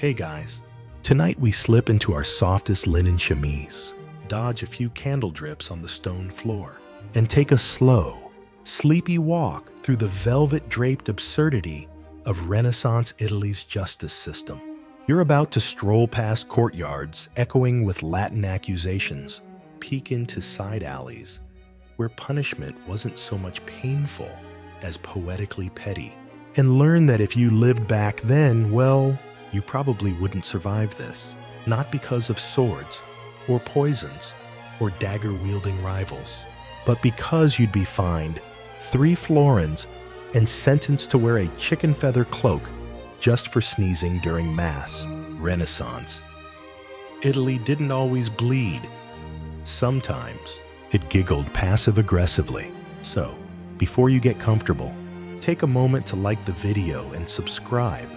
Hey guys, tonight we slip into our softest linen chemise, dodge a few candle drips on the stone floor, and take a slow, sleepy walk through the velvet-draped absurdity of Renaissance Italy's justice system. You're about to stroll past courtyards echoing with Latin accusations, peek into side alleys where punishment wasn't so much painful as poetically petty, and learn that if you lived back then, well, you probably wouldn't survive this, not because of swords, or poisons, or dagger-wielding rivals, but because you'd be fined 3 florins and sentenced to wear a chicken feather cloak just for sneezing during Mass. Renaissance. Italy didn't always bleed. Sometimes it giggled passive-aggressively. So, before you get comfortable, take a moment to like the video and subscribe,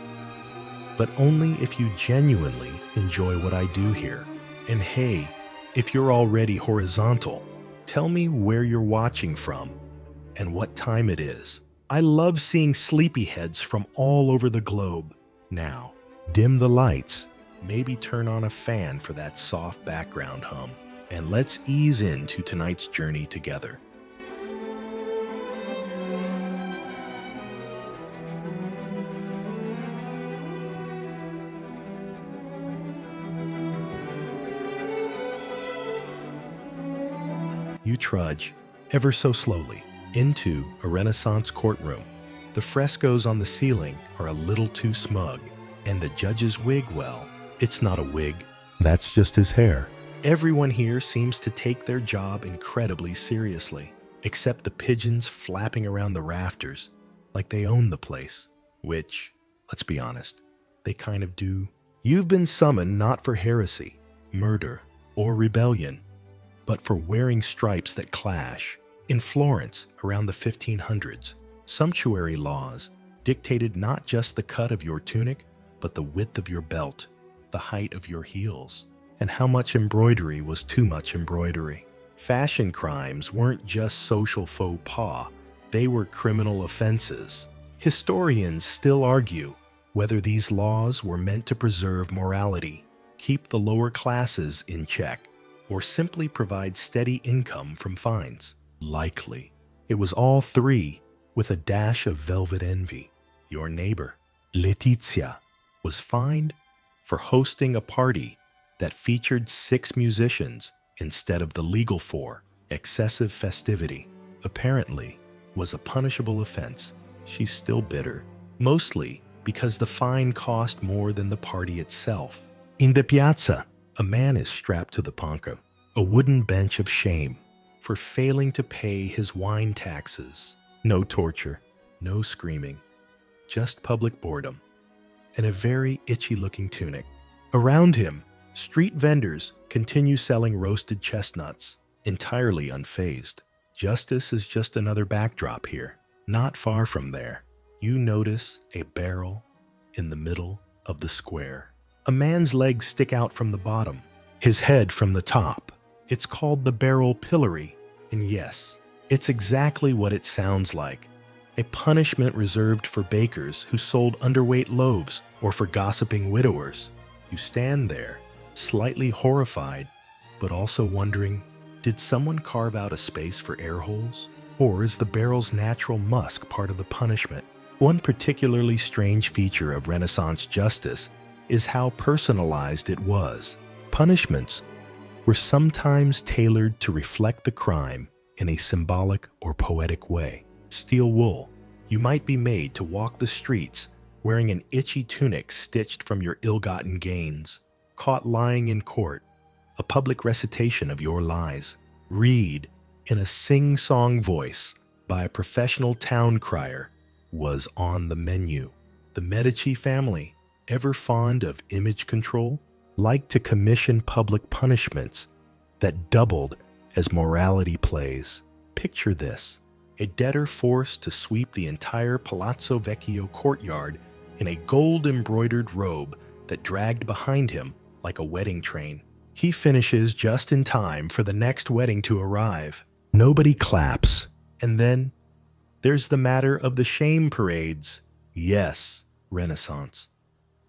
but only if you genuinely enjoy what I do here. And hey, if you're already horizontal, tell me where you're watching from and what time it is. I love seeing sleepyheads from all over the globe. Now, dim the lights, maybe turn on a fan for that soft background hum, and let's ease into tonight's journey together. You trudge, ever so slowly, into a Renaissance courtroom. The frescoes on the ceiling are a little too smug, and the judge's wig, well, it's not a wig. That's just his hair. Everyone here seems to take their job incredibly seriously, except the pigeons flapping around the rafters like they own the place, which, let's be honest, they kind of do. You've been summoned not for heresy, murder, or rebellion, but for wearing stripes that clash. In Florence, around the 1500s, sumptuary laws dictated not just the cut of your tunic, but the width of your belt, the height of your heels, and how much embroidery was too much embroidery. Fashion crimes weren't just social faux pas, they were criminal offenses. Historians still argue whether these laws were meant to preserve morality, keep the lower classes in check, or simply provide steady income from fines. Likely, it was all three, with a dash of velvet envy. Your neighbor, Letizia, was fined for hosting a party that featured 6 musicians instead of the legal 4. Excessive festivity, apparently, was a punishable offense. She's still bitter, mostly because the fine cost more than the party itself. In the piazza, a man is strapped to the panca, a wooden bench of shame, for failing to pay his wine taxes. No torture, no screaming, just public boredom, and a very itchy-looking tunic. Around him, street vendors continue selling roasted chestnuts, entirely unfazed. Justice is just another backdrop here. Not far from there, you notice a barrel in the middle of the square. A man's legs stick out from the bottom, his head from the top. It's called the barrel pillory, and yes, it's exactly what it sounds like. A punishment reserved for bakers who sold underweight loaves or for gossiping widowers. You stand there, slightly horrified, but also wondering, did someone carve out a space for air holes? Or is the barrel's natural musk part of the punishment? One particularly strange feature of Renaissance justice is how personalized it was. Punishments were sometimes tailored to reflect the crime in a symbolic or poetic way. Steal wool. You might be made to walk the streets wearing an itchy tunic stitched from your ill-gotten gains. Caught lying in court. A public recitation of your lies. Read in a sing-song voice by a professional town crier was on the menu. The Medici family, ever fond of image control, liked to commission public punishments that doubled as morality plays. Picture this: a debtor forced to sweep the entire Palazzo Vecchio courtyard in a gold-embroidered robe that dragged behind him like a wedding train. He finishes just in time for the next wedding to arrive. Nobody claps. And then there's the matter of the shame parades. Yes, Renaissance.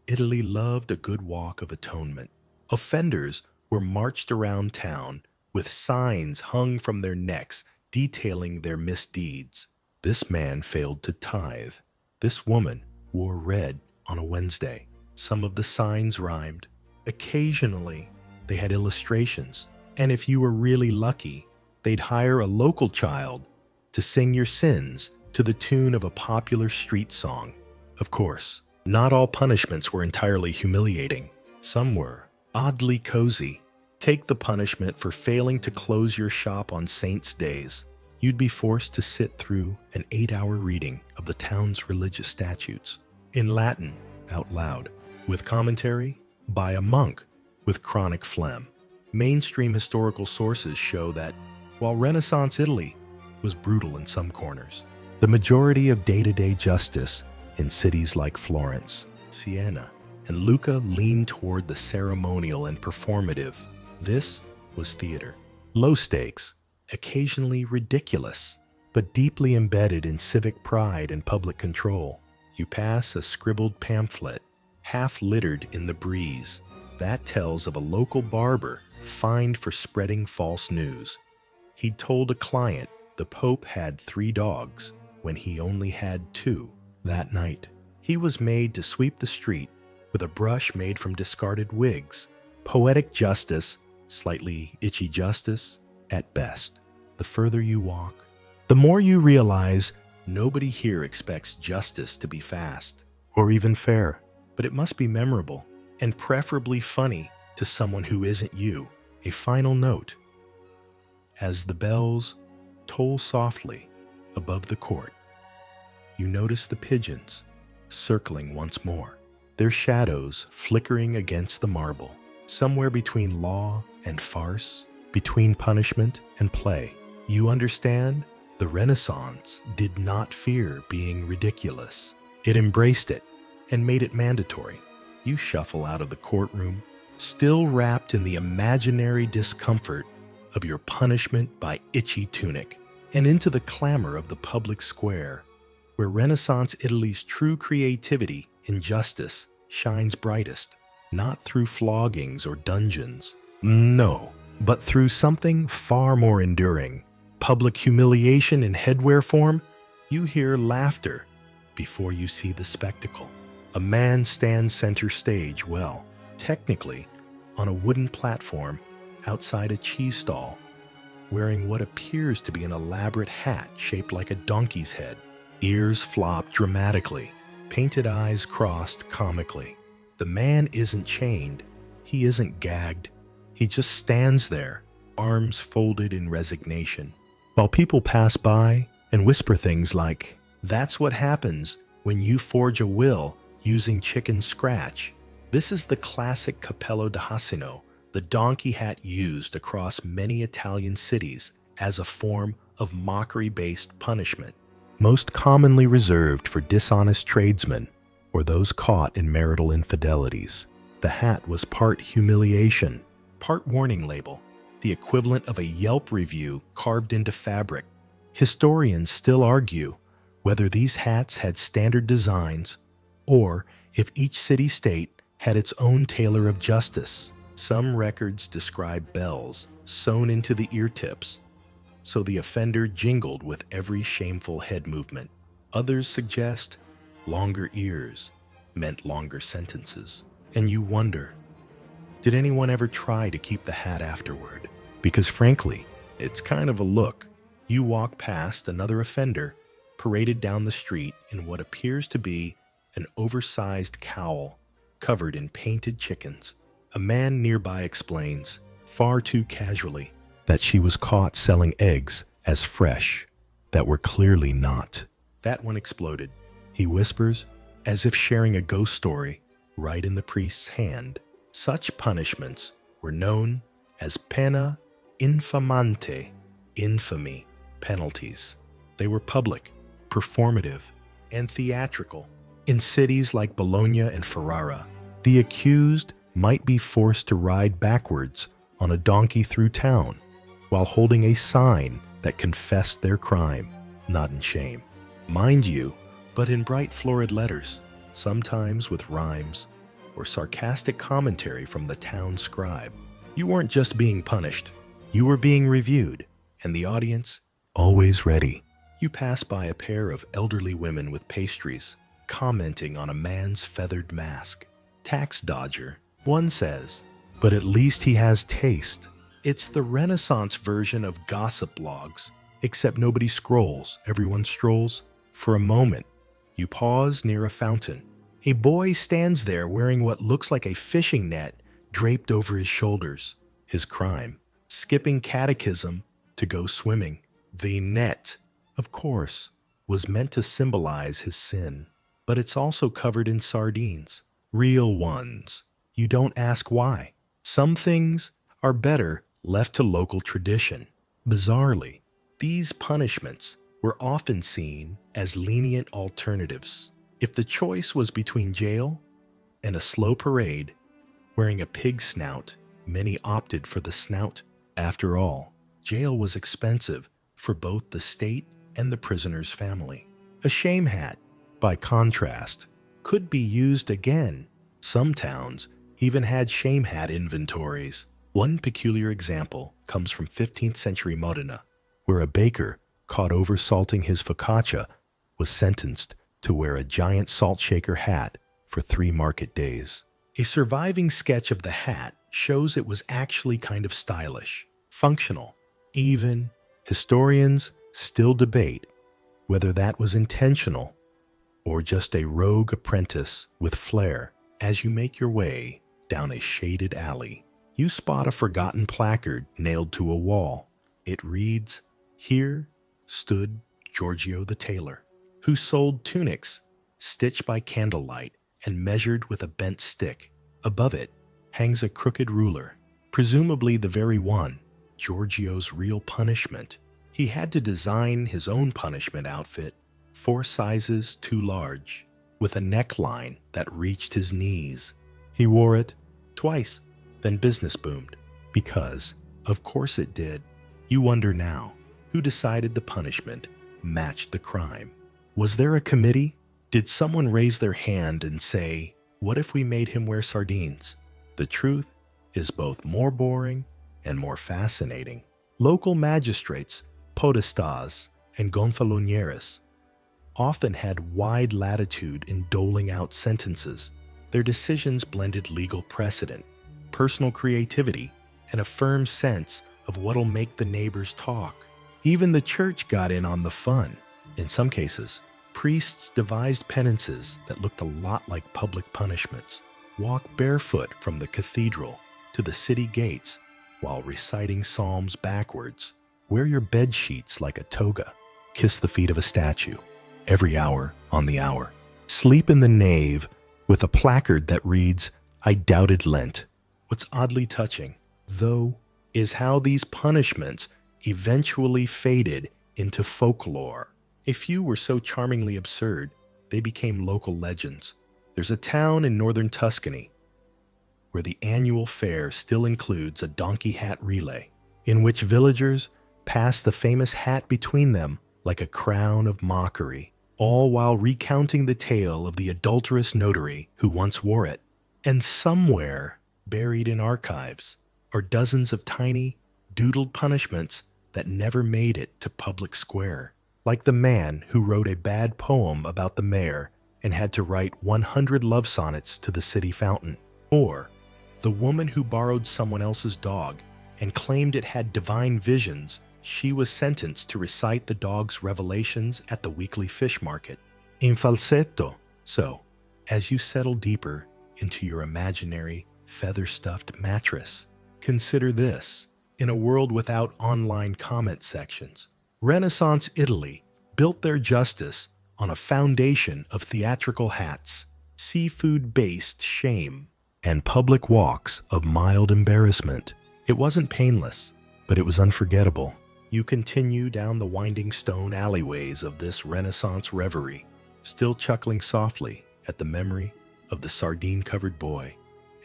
Italy loved a good walk of atonement. Offenders were marched around town with signs hung from their necks detailing their misdeeds. This man failed to tithe. This woman wore red on a Wednesday. Some of the signs rhymed. Occasionally, they had illustrations. And if you were really lucky, they'd hire a local child to sing your sins to the tune of a popular street song. Of course, not all punishments were entirely humiliating. Some were oddly cozy. Take the punishment for failing to close your shop on Saints' days. You'd be forced to sit through an 8-hour reading of the town's religious statutes, in Latin, out loud, with commentary by a monk with chronic phlegm. Mainstream historical sources show that, while Renaissance Italy was brutal in some corners, the majority of day-to-day justice in cities like Florence, Siena, and Lucca leaned toward the ceremonial and performative. This was theater. Low stakes, occasionally ridiculous, but deeply embedded in civic pride and public control. You pass a scribbled pamphlet, half littered in the breeze. That tells of a local barber fined for spreading false news. He'd told a client the Pope had 3 dogs when he only had 2. That night, he was made to sweep the street with a brush made from discarded wigs. Poetic justice, slightly itchy justice, at best. The further you walk, the more you realize nobody here expects justice to be fast or even fair, but it must be memorable and preferably funny to someone who isn't you. A final note. As the bells toll softly above the court, you notice the pigeons circling once more, their shadows flickering against the marble, somewhere between law and farce, between punishment and play. You understand? The Renaissance did not fear being ridiculous. It embraced it and made it mandatory. You shuffle out of the courtroom, still wrapped in the imaginary discomfort of your punishment by itchy tunic, and into the clamor of the public square, where Renaissance Italy's true creativity in justice shines brightest, not through floggings or dungeons. No, but through something far more enduring. Public humiliation in headwear form. You hear laughter before you see the spectacle. A man stands center stage, well, technically, on a wooden platform outside a cheese stall, wearing what appears to be an elaborate hat shaped like a donkey's head. Ears flopped dramatically, painted eyes crossed comically. The man isn't chained. He isn't gagged. He just stands there, arms folded in resignation, while people pass by and whisper things like, "That's what happens when you forge a will using chicken scratch." This is the classic cappello d'asino, the donkey hat used across many Italian cities as a form of mockery-based punishment, most commonly reserved for dishonest tradesmen or those caught in marital infidelities. The hat was part humiliation, part warning label, the equivalent of a Yelp review carved into fabric. Historians still argue whether these hats had standard designs or if each city-state had its own tailor of justice. Some records describe bells sewn into the ear tips, so the offender jingled with every shameful head movement. Others suggest longer ears meant longer sentences. And you wonder, did anyone ever try to keep the hat afterward? Because frankly, it's kind of a look. You walk past another offender paraded down the street in what appears to be an oversized cowl covered in painted chickens. A man nearby explains, far too casually, that she was caught selling eggs as fresh that were clearly not. That one exploded, he whispers, as if sharing a ghost story right in the priest's hand. Such punishments were known as pena infamante, infamy, penalties. They were public, performative, and theatrical. In cities like Bologna and Ferrara, the accused might be forced to ride backwards on a donkey through town while holding a sign that confessed their crime, not in shame. Mind you, but in bright florid letters, sometimes with rhymes, or sarcastic commentary from the town scribe. You weren't just being punished, you were being reviewed, and the audience, always ready. You pass by a pair of elderly women with pastries, commenting on a man's feathered mask. Tax dodger, one says, but at least he has taste. It's the Renaissance version of gossip blogs, except nobody scrolls, everyone strolls. For a moment, you pause near a fountain. A boy stands there wearing what looks like a fishing net draped over his shoulders. His crime, skipping catechism to go swimming. The net, of course, was meant to symbolize his sin, but it's also covered in sardines. Real ones. You don't ask why. Some things are better left to local tradition. Bizarrely, these punishments were often seen as lenient alternatives. If the choice was between jail and a slow parade wearing a pig snout, many opted for the snout. After all, jail was expensive for both the state and the prisoner's family. A shame hat, by contrast, could be used again. Some towns even had shame hat inventories. One peculiar example comes from 15th century Modena, where a baker caught oversalting his focaccia was sentenced to wear a giant salt shaker hat for 3 market days. A surviving sketch of the hat shows it was actually kind of stylish, functional. Even historians still debate whether that was intentional or just a rogue apprentice with flair. As you make your way down a shaded alley, you spot a forgotten placard nailed to a wall. It reads, "Here stood Giorgio the tailor, who sold tunics stitched by candlelight and measured with a bent stick." Above it hangs a crooked ruler, presumably the very one, Giorgio's real punishment. He had to design his own punishment outfit, 4 sizes too large, with a neckline that reached his knees. He wore it twice, then business boomed. Because, of course it did. You wonder now, who decided the punishment matched the crime? Was there a committee? Did someone raise their hand and say, "What if we made him wear sardines?" The truth is both more boring and more fascinating. Local magistrates, podestas, and gonfalonieres often had wide latitude in doling out sentences. Their decisions blended legal precedent, personal creativity, and a firm sense of what'll make the neighbors talk. Even the church got in on the fun. In some cases, priests devised penances that looked a lot like public punishments. Walk barefoot from the cathedral to the city gates while reciting psalms backwards. Wear your bed sheets like a toga. Kiss the feet of a statue every hour on the hour. Sleep in the nave with a placard that reads, "I doubted Lent." What's oddly touching, though, is how these punishments eventually faded into folklore. A few were so charmingly absurd, they became local legends. There's a town in northern Tuscany where the annual fair still includes a donkey hat relay, in which villagers pass the famous hat between them like a crown of mockery, all while recounting the tale of the adulterous notary who once wore it. And somewhere, buried in archives, are dozens of tiny, doodled punishments that never made it to public square. Like the man who wrote a bad poem about the mayor and had to write 100 love sonnets to the city fountain. Or the woman who borrowed someone else's dog and claimed it had divine visions. She was sentenced to recite the dog's revelations at the weekly fish market, in falsetto. So, as you settle deeper into your imaginary feather-stuffed mattress, consider this. In a world without online comment sections, Renaissance Italy built their justice on a foundation of theatrical hats, seafood-based shame, and public walks of mild embarrassment. It wasn't painless, but it was unforgettable. You continue down the winding stone alleyways of this Renaissance reverie, still chuckling softly at the memory of the sardine-covered boy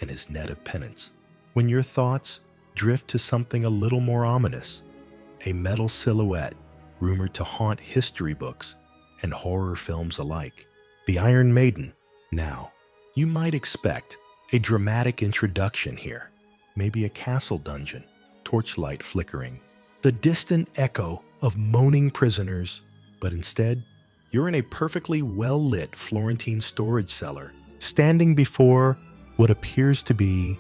and his net of penance. When your thoughts drift to something a little more ominous, a metal silhouette rumored to haunt history books and horror films alike, the Iron Maiden. Now, you might expect A dramatic introduction here. Maybe a castle dungeon, torchlight flickering. The distant echo of moaning prisoners, but instead, you're in a perfectly well-lit Florentine storage cellar, standing before what appears to be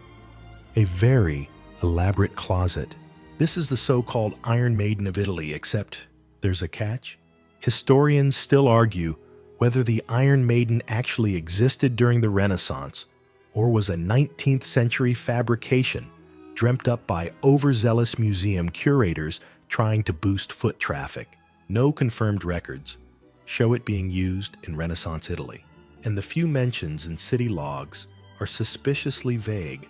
a very elaborate closet. This is the so-called Iron Maiden of Italy, except there's a catch. Historians still argue whether the Iron Maiden actually existed during the Renaissance or was a 19th century fabrication dreamt up by overzealous museum curators trying to boost foot traffic. No confirmed records show it being used in Renaissance Italy, and the few mentions in city logs are suspiciously vague,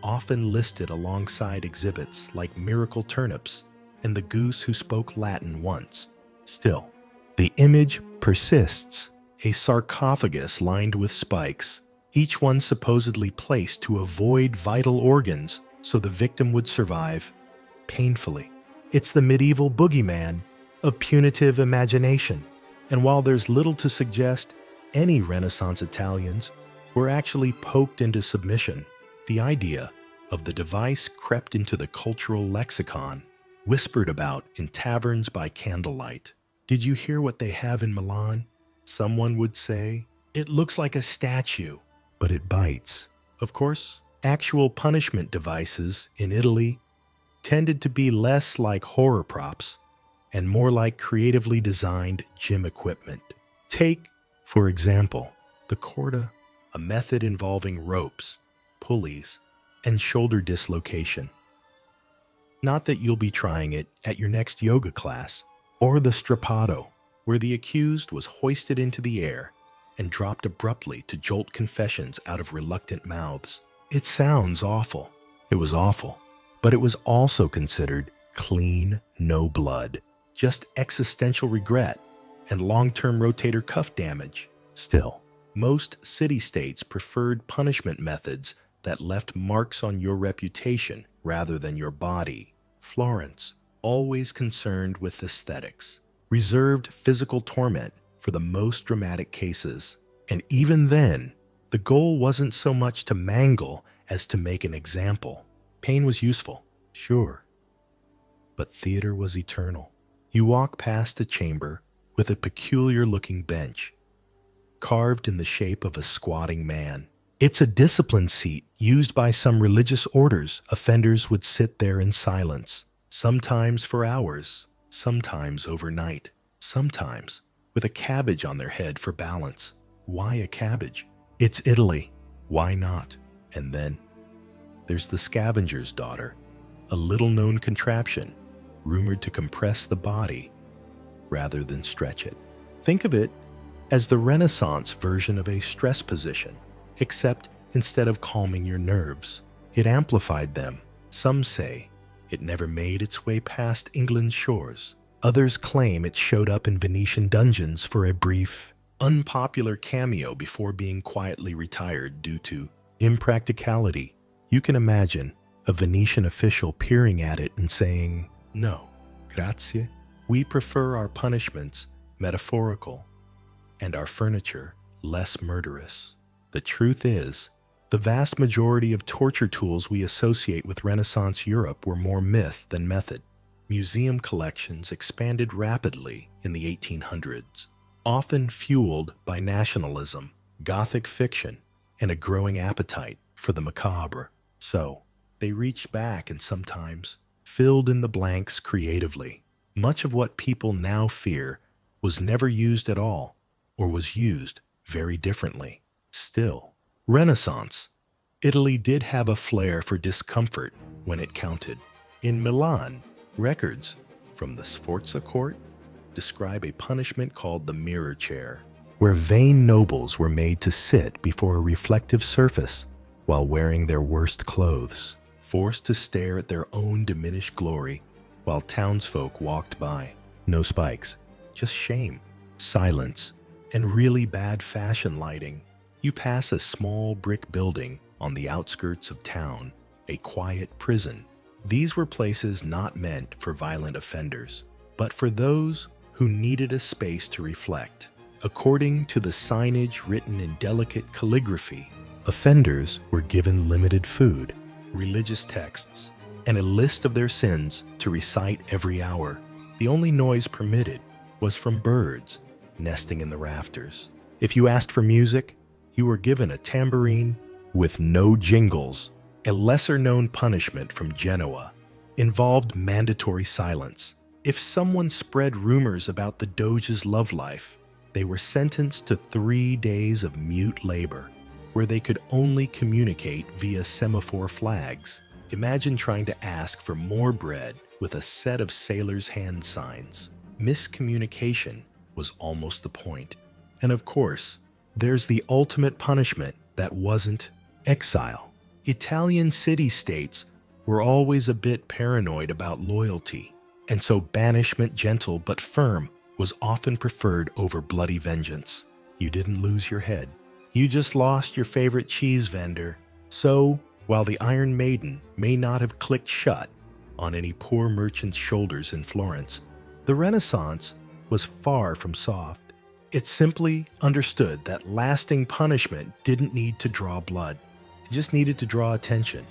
often listed alongside exhibits like miracle turnips and the goose who spoke Latin once. Still, the image persists, a sarcophagus lined with spikes, each one supposedly placed to avoid vital organs so the victim would survive painfully. It's the medieval boogeyman of punitive imagination, and while there's little to suggest any Renaissance Italians were actually poked into submission, the idea of the device crept into the cultural lexicon, whispered about in taverns by candlelight. Did you hear what they have in Milan? Someone would say, it looks like a statue, but it bites. Of course, actual punishment devices in Italy tended to be less like horror props and more like creatively designed gym equipment. Take, for example, the corda, a method involving ropes, pulleys, and shoulder dislocation. Not that you'll be trying it at your next yoga class, or the strappato, where the accused was hoisted into the air and dropped abruptly to jolt confessions out of reluctant mouths. It sounds awful. It was awful, but it was also considered clean, no blood, just existential regret and long-term rotator cuff damage. Still, most city-states preferred punishment methods that left marks on your reputation rather than your body. Florence, always concerned with aesthetics, reserved physical torment for the most dramatic cases. And even then, the goal wasn't so much to mangle as to make an example. Pain was useful, sure, but theater was eternal. You walk past a chamber with a peculiar-looking bench, carved in the shape of a squatting man. It's a discipline seat used by some religious orders. Offenders would sit there in silence, sometimes for hours, sometimes overnight, sometimes with a cabbage on their head for balance. Why a cabbage? It's Italy. Why not? And then there's the scavenger's daughter, a little-known contraption rumored to compress the body rather than stretch it. Think of it as the Renaissance version of a stress position, except instead of calming your nerves, it amplified them. Some say it never made its way past England's shores. Others claim it showed up in Venetian dungeons for a brief, unpopular cameo before being quietly retired due to impracticality. You can imagine a Venetian official peering at it and saying, "No, grazie. We prefer our punishments metaphorical and our furniture less murderous." The truth is, the vast majority of torture tools we associate with Renaissance Europe were more myth than method. Museum collections expanded rapidly in the 1800s, often fueled by nationalism, Gothic fiction, and a growing appetite for the macabre. So, they reached back and sometimes filled in the blanks creatively. Much of what people now fear was never used at all, or was used very differently. Still, Renaissance Italy did have a flair for discomfort when it counted. In Milan, records from the Sforza court describe a punishment called the mirror chair, where vain nobles were made to sit before a reflective surface while wearing their worst clothes, forced to stare at their own diminished glory while townsfolk walked by. No spikes, just shame, silence, and really bad fashion lighting. You pass a small brick building on the outskirts of town, a quiet prison. These were places not meant for violent offenders, but for those who needed a space to reflect. According to the signage written in delicate calligraphy, Offenders were given limited food, religious texts, and a list of their sins to recite every hour. The only noise permitted was from birds nesting in the rafters. If you asked for music, you were given a tambourine with no jingles. A lesser-known punishment from Genoa involved mandatory silence. If someone spread rumors about the Doge's love life, they were sentenced to 3 days of mute labor, where they could only communicate via semaphore flags. Imagine trying to ask for more bread with a set of sailors' hand signs. Miscommunication was almost the point. And of course, there's the ultimate punishment that wasn't exile. Italian city-states were always a bit paranoid about loyalty, and so banishment, gentle but firm, was often preferred over bloody vengeance. You didn't lose your head. You just lost your favorite cheese vendor. So, while the Iron Maiden may not have clicked shut on any poor merchant's shoulders in Florence, the Renaissance was far from soft. It simply understood that lasting punishment didn't need to draw blood. It just needed to draw attention,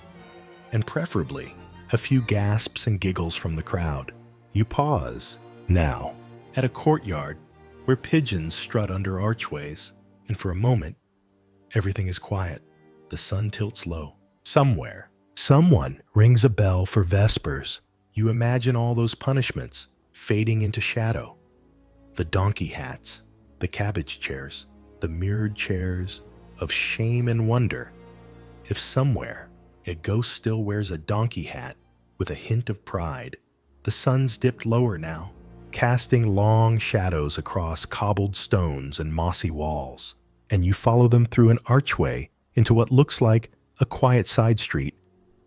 and preferably a few gasps and giggles from the crowd. You pause now at a courtyard where pigeons strut under archways, and for a moment, everything is quiet. The sun tilts low. Somewhere, someone rings a bell for vespers. You imagine all those punishments fading into shadow. The donkey hats, the cabbage chairs, the mirrored chairs of shame and wonder. If somewhere a ghost still wears a donkey hat with a hint of pride. The sun's dipped lower now, casting long shadows across cobbled stones and mossy walls, and you follow them through an archway into what looks like a quiet side street,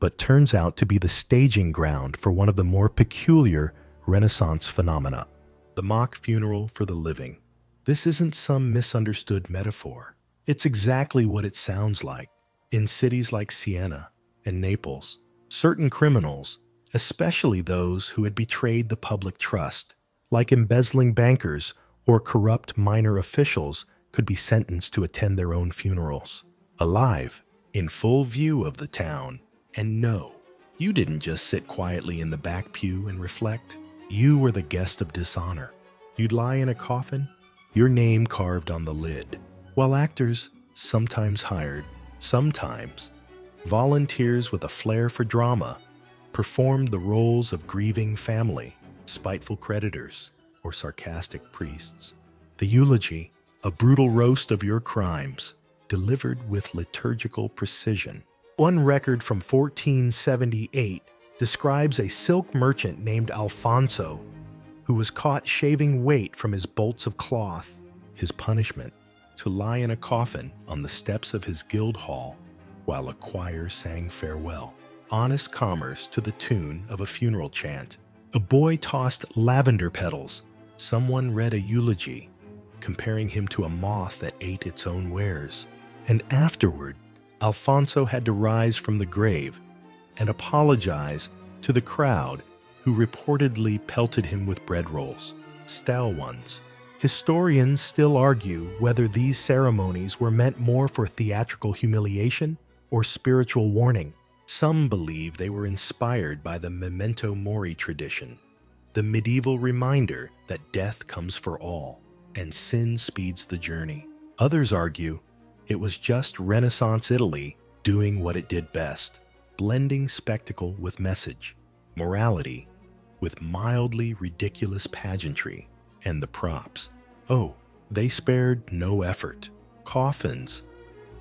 but turns out to be the staging ground for one of the more peculiar Renaissance phenomena, the mock funeral for the living. This isn't some misunderstood metaphor. It's exactly what it sounds like. In cities like Siena and Naples, certain criminals, especially those who had betrayed the public trust, like embezzling bankers or corrupt minor officials, could be sentenced to attend their own funerals, alive, in full view of the town. And no, you didn't just sit quietly in the back pew and reflect. You were the guest of dishonor. You'd lie in a coffin, your name carved on the lid, while actors, sometimes hired, sometimes volunteers with a flair for drama, performed the roles of grieving family, spiteful creditors, or sarcastic priests. The eulogy, a brutal roast of your crimes, delivered with liturgical precision. One record from 1478 describes a silk merchant named Alfonso who was caught shaving weight from his bolts of cloth. His punishment, to lie in a coffin on the steps of his guild hall while a choir sang farewell. Honest commerce to the tune of a funeral chant. A boy tossed lavender petals. Someone read a eulogy, comparing him to a moth that ate its own wares. And afterward, Alfonso had to rise from the grave and apologize to the crowd who reportedly pelted him with bread rolls, stale ones. Historians still argue whether these ceremonies were meant more for theatrical humiliation or spiritual warning. Some believe they were inspired by the memento mori tradition, the medieval reminder that death comes for all and sin speeds the journey. Others argue it was just Renaissance Italy doing what it did best, blending spectacle with message, morality with mildly ridiculous pageantry, and the props. Oh, they spared no effort. Coffins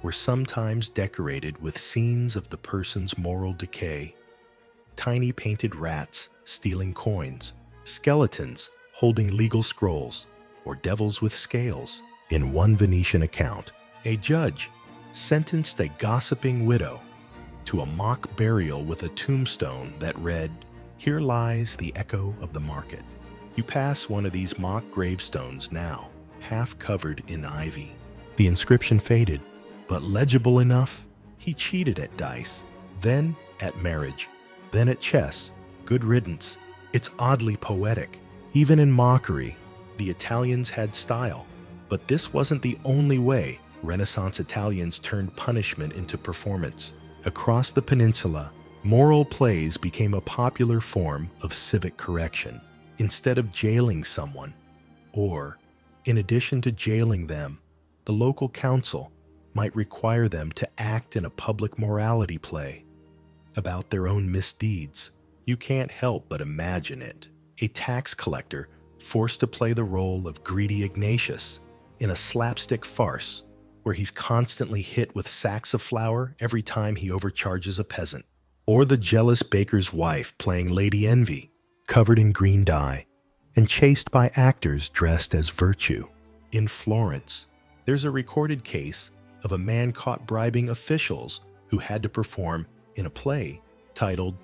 were sometimes decorated with scenes of the person's moral decay. Tiny painted rats stealing coins, skeletons holding legal scrolls, or devils with scales. In one Venetian account, a judge sentenced a gossiping widow to a mock burial with a tombstone that read, "Here lies the echo of the market." You pass one of these mock gravestones now, half covered in ivy. The inscription faded, but legible enough. He cheated at dice, then at marriage, then at chess. Good riddance. It's oddly poetic. Even in mockery, the Italians had style. But this wasn't the only way Renaissance Italians turned punishment into performance. Across the peninsula, moral plays became a popular form of civic correction. Instead of jailing someone, or, in addition to jailing them, the local council might require them to act in a public morality play about their own misdeeds. You can't help but imagine it. A tax collector forced to play the role of greedy Ignatius in a slapstick farce where he's constantly hit with sacks of flour every time he overcharges a peasant. Or the jealous baker's wife playing Lady Envy, covered in green dye, and chased by actors dressed as virtue. In Florence, there's a recorded case of a man caught bribing officials who had to perform in a play titled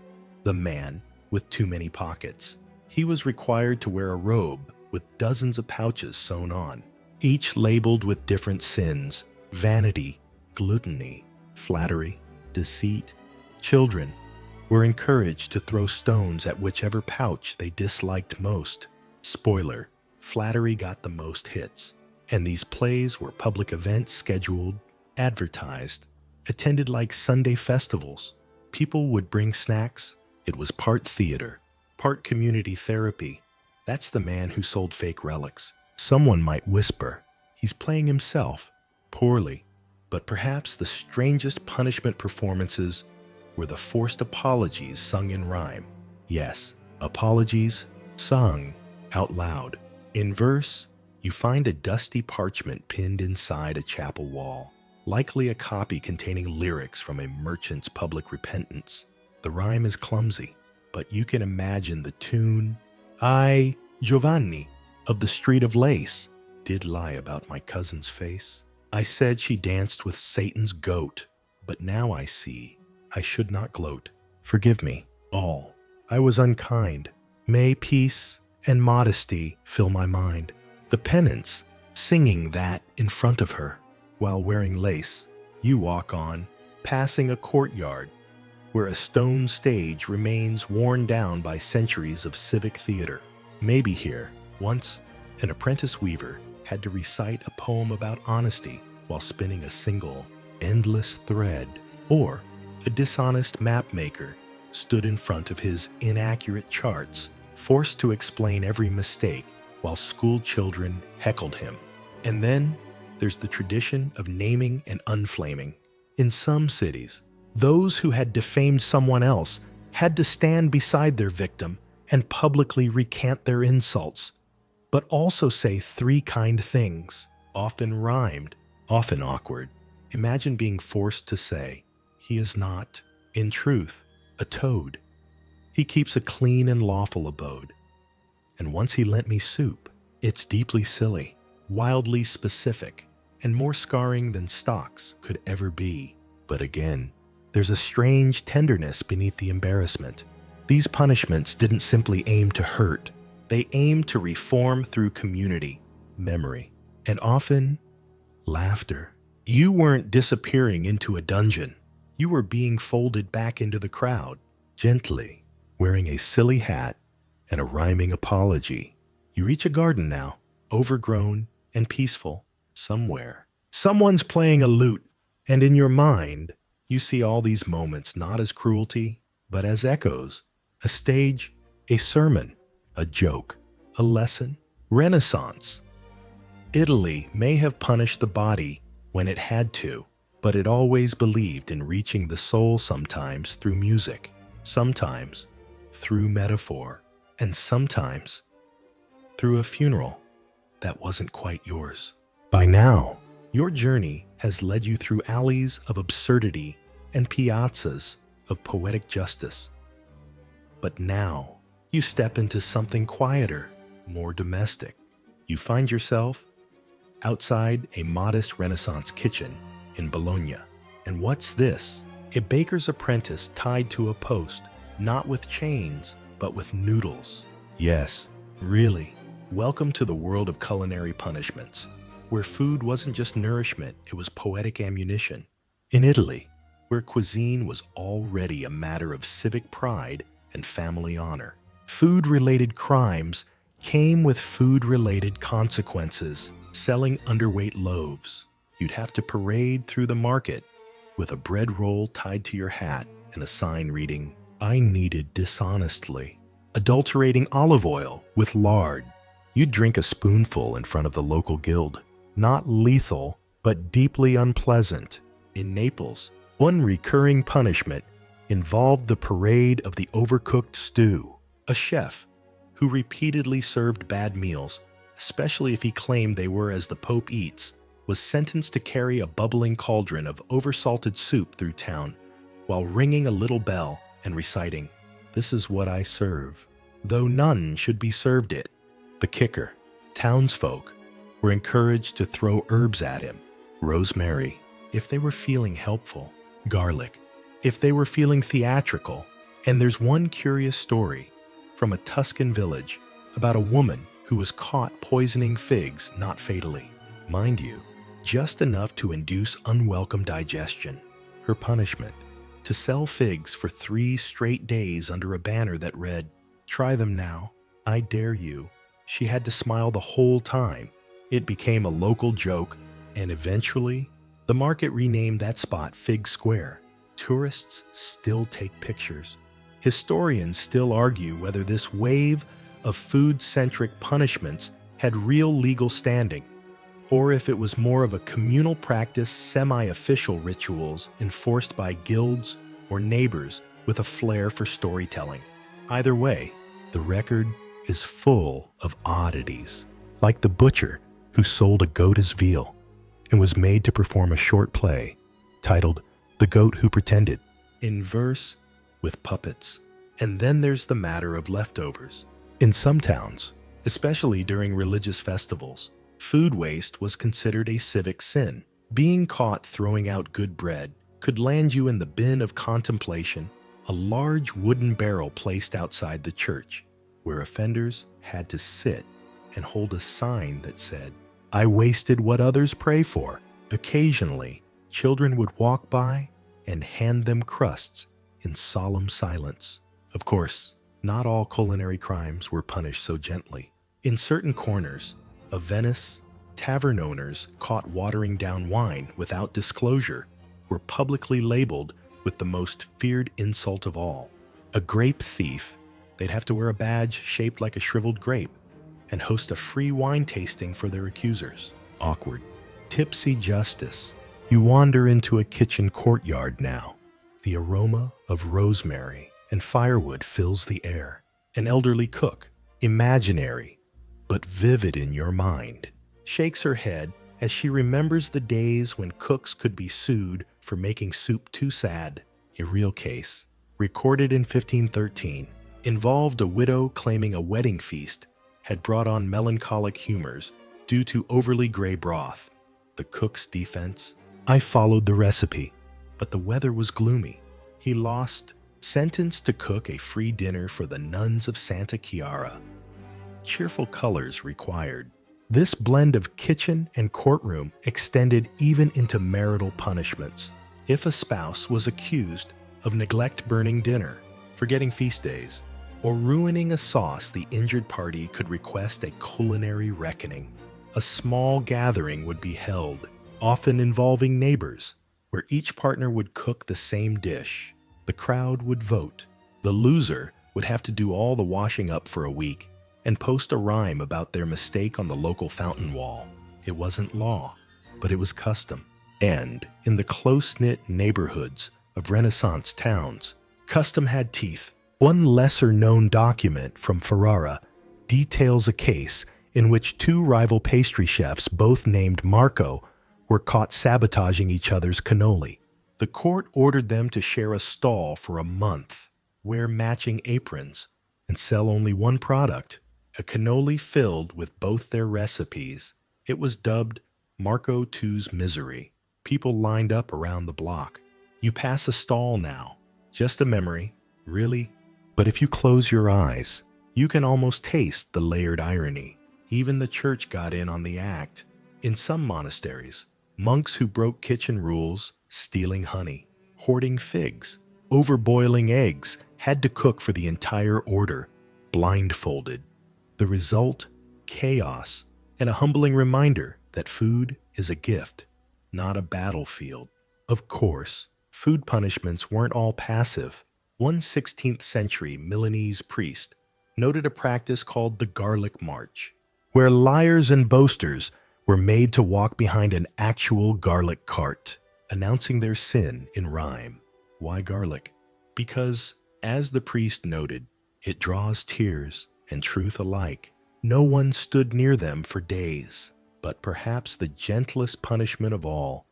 The Man with Too Many Pockets. He was required to wear a robe with dozens of pouches sewn on, each labeled with different sins: vanity, gluttony, flattery, deceit. Children were encouraged to throw stones at whichever pouch they disliked most. Spoiler, flattery got the most hits. And these plays were public events scheduled, advertised, attended like Sunday festivals. People would bring snacks. It was part theater, part community therapy. That's the man who sold fake relics. Someone might whisper, he's playing himself, poorly. But perhaps the strangest punishment performances were the forced apologies sung in rhyme. Yes, apologies sung out loud. In verse, you find a dusty parchment pinned inside a chapel wall, likely a copy containing lyrics from a merchant's public repentance. The rhyme is clumsy, but you can imagine the tune. I, Giovanni, of the Street of Lace, did lie about my cousin's face. I said she danced with Satan's goat, but now I see I should not gloat. Forgive me, all. I was unkind. May peace and modesty fill my mind. The penance, singing that in front of her, while wearing lace. You walk on, passing a courtyard, where a stone stage remains worn down by centuries of civic theater. Maybe here, once, an apprentice weaver had to recite a poem about honesty while spinning a single, endless thread. Or a dishonest map maker stood in front of his inaccurate charts, forced to explain every mistake while school children heckled him. And then there's the tradition of naming and unflaming. In some cities, those who had defamed someone else had to stand beside their victim and publicly recant their insults, but also say 3 kind things, often rhymed, often awkward. Imagine being forced to say, he is not, in truth, a toad. He keeps a clean and lawful abode. And once he lent me soup. It's deeply silly, wildly specific, and more scarring than stocks could ever be. But again, there's a strange tenderness beneath the embarrassment. These punishments didn't simply aim to hurt. They aimed to reform through community, memory, and often laughter. You weren't disappearing into a dungeon. You were being folded back into the crowd, gently, wearing a silly hat and a rhyming apology. You reach a garden now, overgrown and peaceful, somewhere. Someone's playing a lute, and in your mind, you see all these moments not as cruelty, but as echoes. A stage, a sermon, a joke, a lesson. Renaissance. Italy may have punished the body when it had to, but it always believed in reaching the soul, sometimes through music, sometimes through metaphor, and sometimes through a funeral that wasn't quite yours. By now, your journey has led you through alleys of absurdity and piazzas of poetic justice. But now, you step into something quieter, more domestic. You find yourself outside a modest Renaissance kitchen in Bologna. And what's this? A baker's apprentice tied to a post, not with chains, but with noodles. Yes, really. Welcome to the world of culinary punishments, where food wasn't just nourishment, it was poetic ammunition. In Italy, where cuisine was already a matter of civic pride and family honor, food-related crimes came with food-related consequences. Selling underweight loaves, you'd have to parade through the market with a bread roll tied to your hat and a sign reading, "I kneaded dishonestly," adulterating olive oil with lard. You'd drink a spoonful in front of the local guild. Not lethal, but deeply unpleasant. In Naples, one recurring punishment involved the parade of the overcooked stew. A chef, who repeatedly served bad meals, especially if he claimed they were as the Pope eats, was sentenced to carry a bubbling cauldron of oversalted soup through town while ringing a little bell and reciting, "This is what I serve," though none should be served it. The kicker, townsfolk were encouraged to throw herbs at him. Rosemary, if they were feeling helpful. Garlic, if they were feeling theatrical. And there's one curious story from a Tuscan village about a woman who was caught poisoning figs, not fatally. Mind you, just enough to induce unwelcome digestion. Her punishment, to sell figs for 3 straight days under a banner that read, "Try them now, I dare you." She had to smile the whole time. It became a local joke, and eventually, the market renamed that spot Fig Square. Tourists still take pictures. Historians still argue whether this wave of food-centric punishments had real legal standing, or if it was more of a communal practice, semi-official rituals enforced by guilds or neighbors with a flair for storytelling. Either way, the record is full of oddities, like the butcher who sold a goat as veal and was made to perform a short play titled "The Goat Who Pretended," in verse with puppets. And then there's the matter of leftovers. In some towns, especially during religious festivals, food waste was considered a civic sin. Being caught throwing out good bread could land you in the bin of contemplation, a large wooden barrel placed outside the church, where offenders had to sit and hold a sign that said, "I wasted what others pray for." Occasionally, children would walk by and hand them crusts in solemn silence. Of course, not all culinary crimes were punished so gently. In certain corners of Venice, tavern owners caught watering down wine without disclosure were publicly labeled with the most feared insult of all. A grape thief, they'd have to wear a badge shaped like a shriveled grape and host a free wine tasting for their accusers. Awkward. Tipsy justice. You wander into a kitchen courtyard now. The aroma of rosemary and firewood fills the air. An elderly cook, imaginary but vivid in your mind, shakes her head as she remembers the days when cooks could be sued for making soup too sad. A real case, recorded in 1513, involved a widow claiming a wedding feast had brought on melancholic humors due to overly gray broth. The cook's defense: "I followed the recipe, but the weather was gloomy." He lost, sentenced to cook a free dinner for the nuns of Santa Chiara. Cheerful colors required. This blend of kitchen and courtroom extended even into marital punishments. If a spouse was accused of neglect burning dinner, forgetting feast days, or ruining a sauce, the injured party could request a culinary reckoning. A small gathering would be held, often involving neighbors, where each partner would cook the same dish. The crowd would vote. The loser would have to do all the washing up for a week and post a rhyme about their mistake on the local fountain wall. It wasn't law, but it was custom. And in the close-knit neighborhoods of Renaissance towns, custom had teeth. One lesser-known document from Ferrara details a case in which 2 rival pastry chefs, both named Marco, were caught sabotaging each other's cannoli. The court ordered them to share a stall for a month, wear matching aprons, and sell only one product, a cannoli filled with both their recipes. It was dubbed Marco II's Misery. People lined up around the block. You pass a stall now. Just a memory, really? But if you close your eyes, you can almost taste the layered irony. Even the church got in on the act. In some monasteries, monks who broke kitchen rules, stealing honey, hoarding figs, overboiling eggs, had to cook for the entire order, blindfolded. The result? Chaos, and a humbling reminder that food is a gift. not a battlefield. Of course, food punishments weren't all passive. One 16th century Milanese priest noted a practice called the garlic march, where liars and boasters were made to walk behind an actual garlic cart, announcing their sin in rhyme. Why garlic? Because, as the priest noted, it draws tears and truth alike. No one stood near them for days, but perhaps the gentlest punishment of all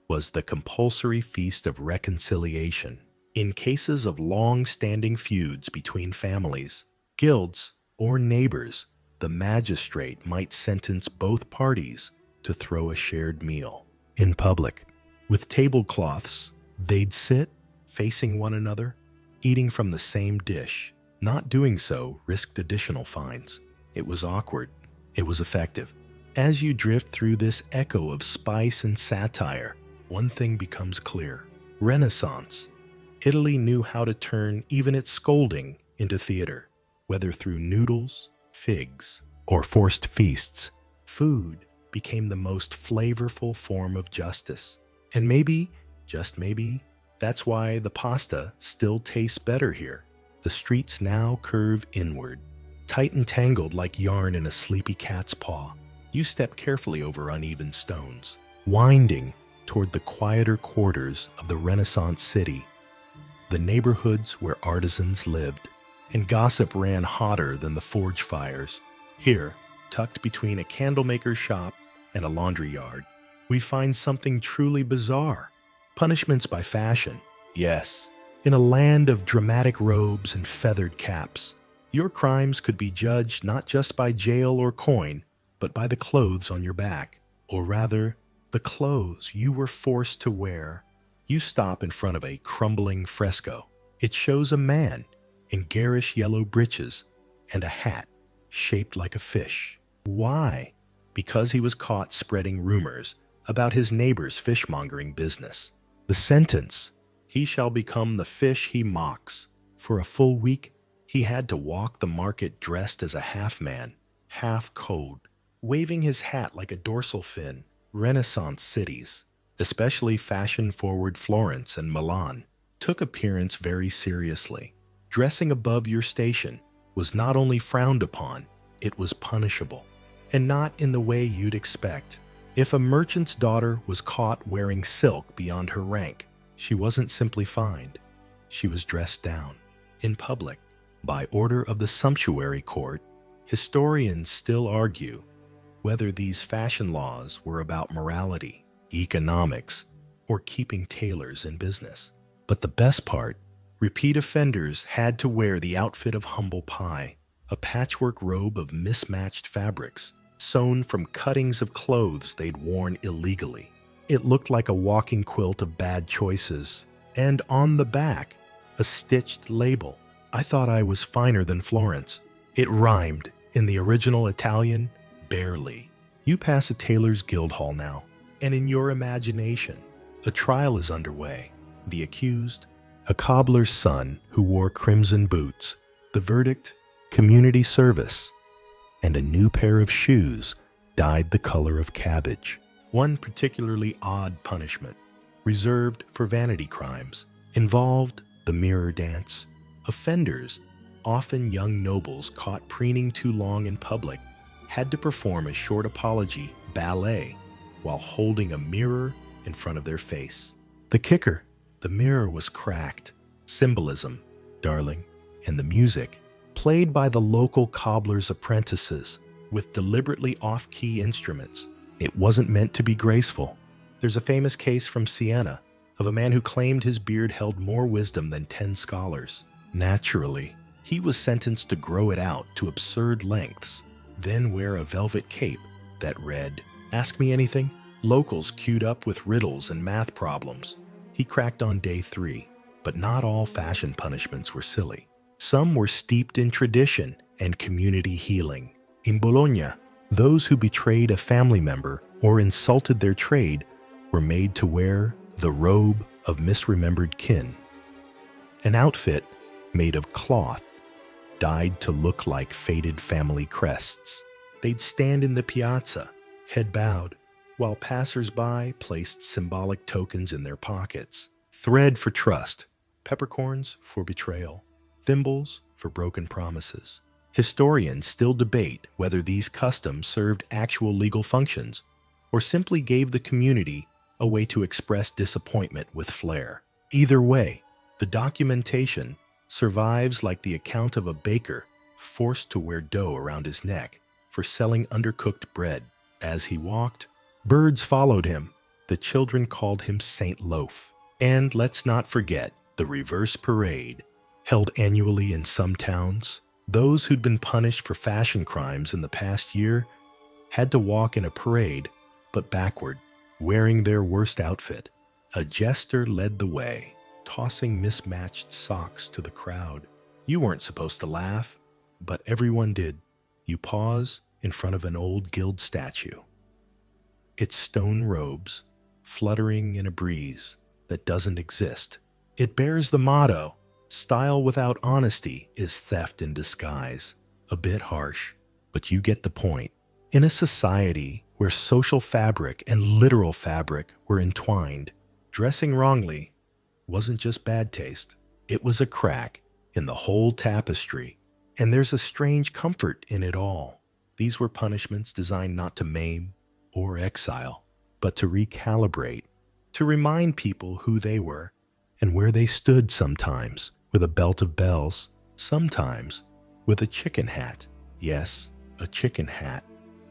was the compulsory feast of reconciliation. In cases of long-standing feuds between families, guilds, or neighbors, the magistrate might sentence both parties to throw a shared meal. In public, with tablecloths, they'd sit facing one another, eating from the same dish. Not doing so risked additional fines. It was awkward. It was effective. As you drift through this echo of spice and satire, one thing becomes clear. Renaissance. Italy knew how to turn even its scolding into theater. Whether through noodles, figs, or forced feasts, food became the most flavorful form of justice. And maybe, just maybe, that's why the pasta still tastes better here. The streets now curve inward, tight and tangled like yarn in a sleepy cat's paw. You step carefully over uneven stones, winding toward the quieter quarters of the Renaissance city, the neighborhoods where artisans lived, and gossip ran hotter than the forge fires. Here, tucked between a candlemaker's shop and a laundry yard, we find something truly bizarre. Punishments by fashion. Yes, in a land of dramatic robes and feathered caps, your crimes could be judged not just by jail or coin, but by the clothes on your back, or rather, the clothes you were forced to wear. You stop in front of a crumbling fresco. It shows a man in garish yellow breeches and a hat shaped like a fish. Why? Because he was caught spreading rumors about his neighbor's fishmongering business. The sentence: he shall become the fish he mocks. For a full week, he had to walk the market dressed as a half-man, half-code, waving his hat like a dorsal fin. Renaissance cities, especially fashion-forward Florence and Milan, took appearance very seriously. Dressing above your station was not only frowned upon, it was punishable, and not in the way you'd expect. If a merchant's daughter was caught wearing silk beyond her rank, she wasn't simply fined, she was dressed down. In public, by order of the sumptuary court, historians still argue whether these fashion laws were about morality, economics, or keeping tailors in business. But the best part, repeat offenders had to wear the outfit of humble pie, a patchwork robe of mismatched fabrics, sewn from cuttings of clothes they'd worn illegally. It looked like a walking quilt of bad choices, and on the back, a stitched label. I thought I was finer than Florence. It rhymed in the original Italian, barely. You pass a tailor's guild hall now, and in your imagination, a trial is underway. The accused, a cobbler's son who wore crimson boots. The verdict, community service, and a new pair of shoes dyed the color of cabbage. One particularly odd punishment, reserved for vanity crimes, involved the mirror dance. Offenders, often young nobles caught preening too long in public, had to perform a short apology ballet while holding a mirror in front of their face. The kicker, the mirror was cracked. Symbolism, darling, and the music, played by the local cobbler's apprentices with deliberately off-key instruments. It wasn't meant to be graceful. There's a famous case from Siena of a man who claimed his beard held more wisdom than 10 scholars. Naturally, he was sentenced to grow it out to absurd lengths, then wear a velvet cape that read, "Ask me anything?" Locals queued up with riddles and math problems. He cracked on day 3, but not all fashion punishments were silly. Some were steeped in tradition and community healing. In Bologna, those who betrayed a family member or insulted their trade were made to wear the robe of misremembered kin, an outfit made of cloth dyed to look like faded family crests. They'd stand in the piazza, head bowed, while passers-by placed symbolic tokens in their pockets. Thread for trust, peppercorns for betrayal, thimbles for broken promises. Historians still debate whether these customs served actual legal functions or simply gave the community a way to express disappointment with flair. Either way, the documentation survives like the account of a baker forced to wear dough around his neck for selling undercooked bread. As he walked, birds followed him. The children called him Saint Loaf. And let's not forget the reverse parade, held annually in some towns. Those who'd been punished for fashion crimes in the past year had to walk in a parade, but backward, wearing their worst outfit. A jester led the way, tossing mismatched socks to the crowd. You weren't supposed to laugh, but everyone did. You pause in front of an old guild statue, its stone robes fluttering in a breeze that doesn't exist. It bears the motto, "Style without honesty is theft in disguise." A bit harsh, but you get the point. In a society where social fabric and literal fabric were entwined, dressing wrongly wasn't just bad taste. It was a crack in the whole tapestry, and there's a strange comfort in it all. These were punishments designed not to maim or exile, but to recalibrate, to remind people who they were and where they stood, sometimes with a belt of bells, sometimes with a chicken hat. Yes, a chicken hat.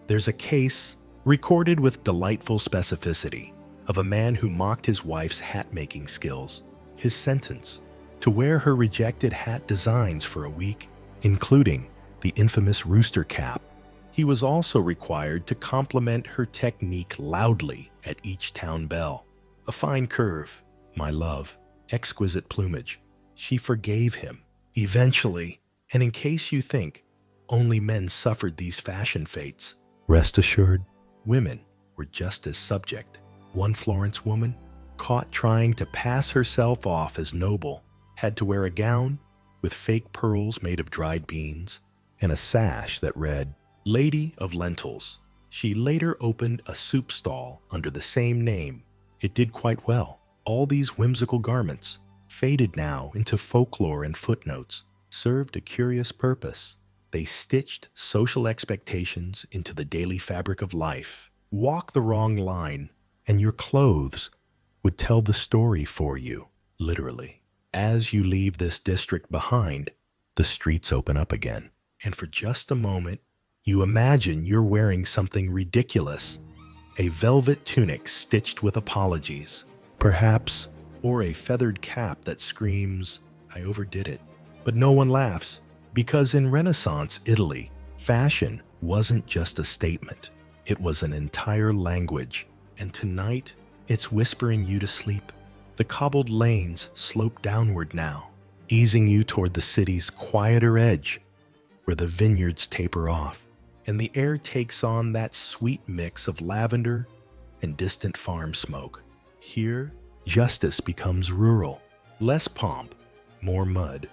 There's a case, recorded with delightful specificity, of a man who mocked his wife's hat-making skills. His sentence: to wear her rejected hat designs for a week, including the infamous rooster cap. He was also required to compliment her technique loudly at each town bell. A fine curve, my love, exquisite plumage. She forgave him, eventually, and in case you think only men suffered these fashion fates, rest assured, women were just as subject. One Florence woman, caught trying to pass herself off as noble, had to wear a gown with fake pearls made of dried beans and a sash that read, "Lady of Lentils." She later opened a soup stall under the same name. It did quite well. All these whimsical garments, faded now into folklore and footnotes, served a curious purpose. They stitched social expectations into the daily fabric of life. Walk the wrong line, and your clothes would tell the story for you, literally. As you leave this district behind, the streets open up again, and for just a moment, you imagine you're wearing something ridiculous, a velvet tunic stitched with apologies, perhaps, or a feathered cap that screams, "I overdid it." But no one laughs, because in Renaissance Italy, fashion wasn't just a statement. It was an entire language, and tonight, it's whispering you to sleep. The cobbled lanes slope downward now, easing you toward the city's quieter edge, where the vineyards taper off, and the air takes on that sweet mix of lavender and distant farm smoke. Here, justice becomes rural, less pomp, more mud.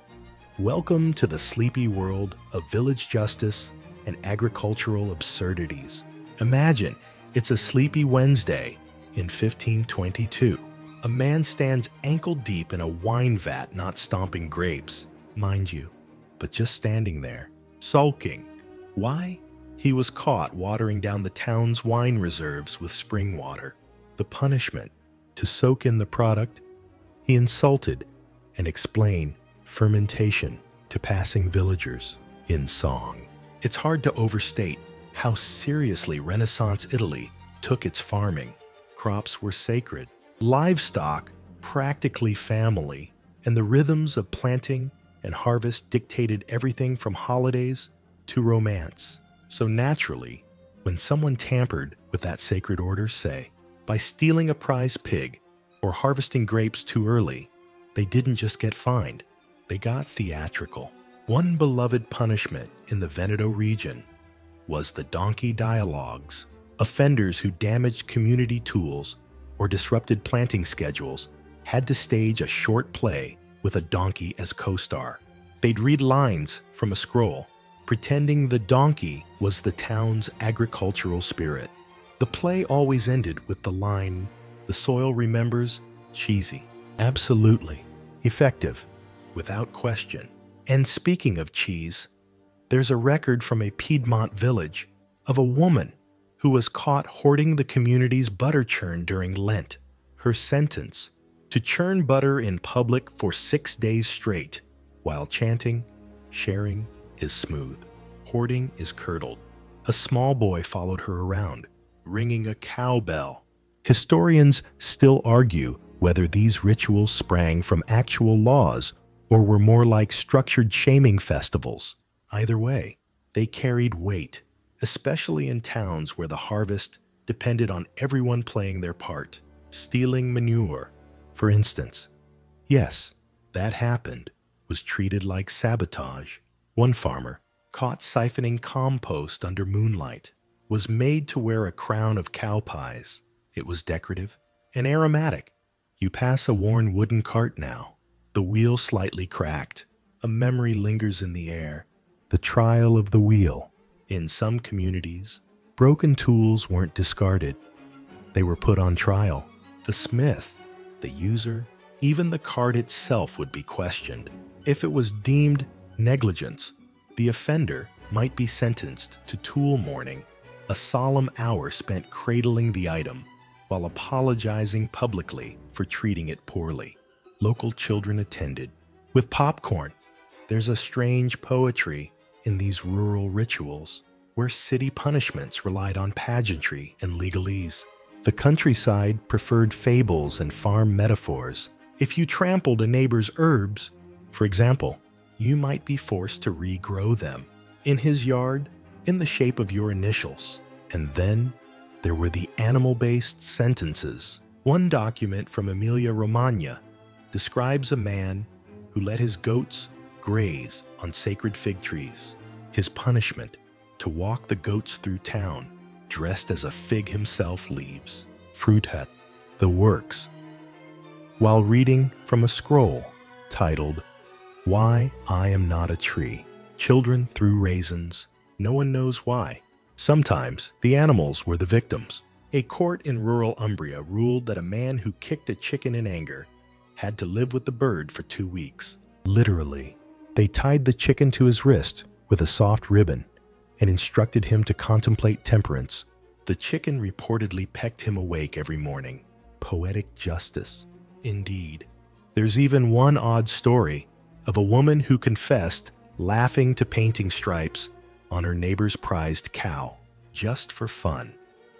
Welcome to the sleepy world of village justice and agricultural absurdities. Imagine it's a sleepy Wednesday in 1522. A man stands ankle-deep in a wine vat, not stomping grapes, mind you, but just standing there, sulking. Why? He was caught watering down the town's wine reserves with spring water. The punishment: to soak in the product, he insulted and explained fermentation to passing villagers in song. It's hard to overstate how seriously Renaissance Italy took its farming. Crops were sacred, livestock practically family, and the rhythms of planting and harvest dictated everything from holidays to romance. So naturally, when someone tampered with that sacred order, say, by stealing a prize pig or harvesting grapes too early, they didn't just get fined, they got theatrical. One beloved punishment in the Veneto region was the donkey dialogues. Offenders who damaged community tools or disrupted planting schedules had to stage a short play with a donkey as co-star. They'd read lines from a scroll, pretending the donkey was the town's agricultural spirit. The play always ended with the line, "The soil remembers," cheesy. Absolutely. Effective. Without question. And speaking of cheese, there's a record from a Piedmont village of a woman who was caught hoarding the community's butter churn during Lent. Her sentence: to churn butter in public for 6 days straight, while chanting, "Sharing is smooth, hoarding is curdled." A small boy followed her around, ringing a cowbell. Historians still argue whether these rituals sprang from actual laws or were more like structured shaming festivals. Either way, they carried weight, especially in towns where the harvest depended on everyone playing their part. Stealing manure, for instance. Yes, that happened, was treated like sabotage. One farmer, caught siphoning compost under moonlight, was made to wear a crown of cow pies. It was decorative and aromatic. You pass a worn wooden cart now, the wheel slightly cracked. A memory lingers in the air, the trial of the wheel. In some communities, broken tools weren't discarded. They were put on trial. The smith, the user, even the cart itself would be questioned. If it was deemed negligence, the offender might be sentenced to tool mourning, a solemn hour spent cradling the item while apologizing publicly for treating it poorly. Local children attended. With popcorn, there's a strange poetry in these rural rituals, where city punishments relied on pageantry and legalese. The countryside preferred fables and farm metaphors. If you trampled a neighbor's herbs, for example, you might be forced to regrow them in his yard in the shape of your initials. And then there were the animal-based sentences. One document from Emilia-Romagna describes a man who let his goats graze on sacred fig trees. His punishment: to walk the goats through town, dressed as a fig himself leaves. Fruit Hut, the works. While reading from a scroll titled, "Why I Am Not a Tree." Children threw raisins. No one knows why. Sometimes the animals were the victims. A court in rural Umbria ruled that a man who kicked a chicken in anger had to live with the bird for 2 weeks. Literally, they tied the chicken to his wrist with a soft ribbon and instructed him to contemplate temperance. The chicken reportedly pecked him awake every morning. Poetic justice, indeed. There's even one odd story of a woman who confessed laughing to painting stripes on her neighbor's prized cow, just for fun.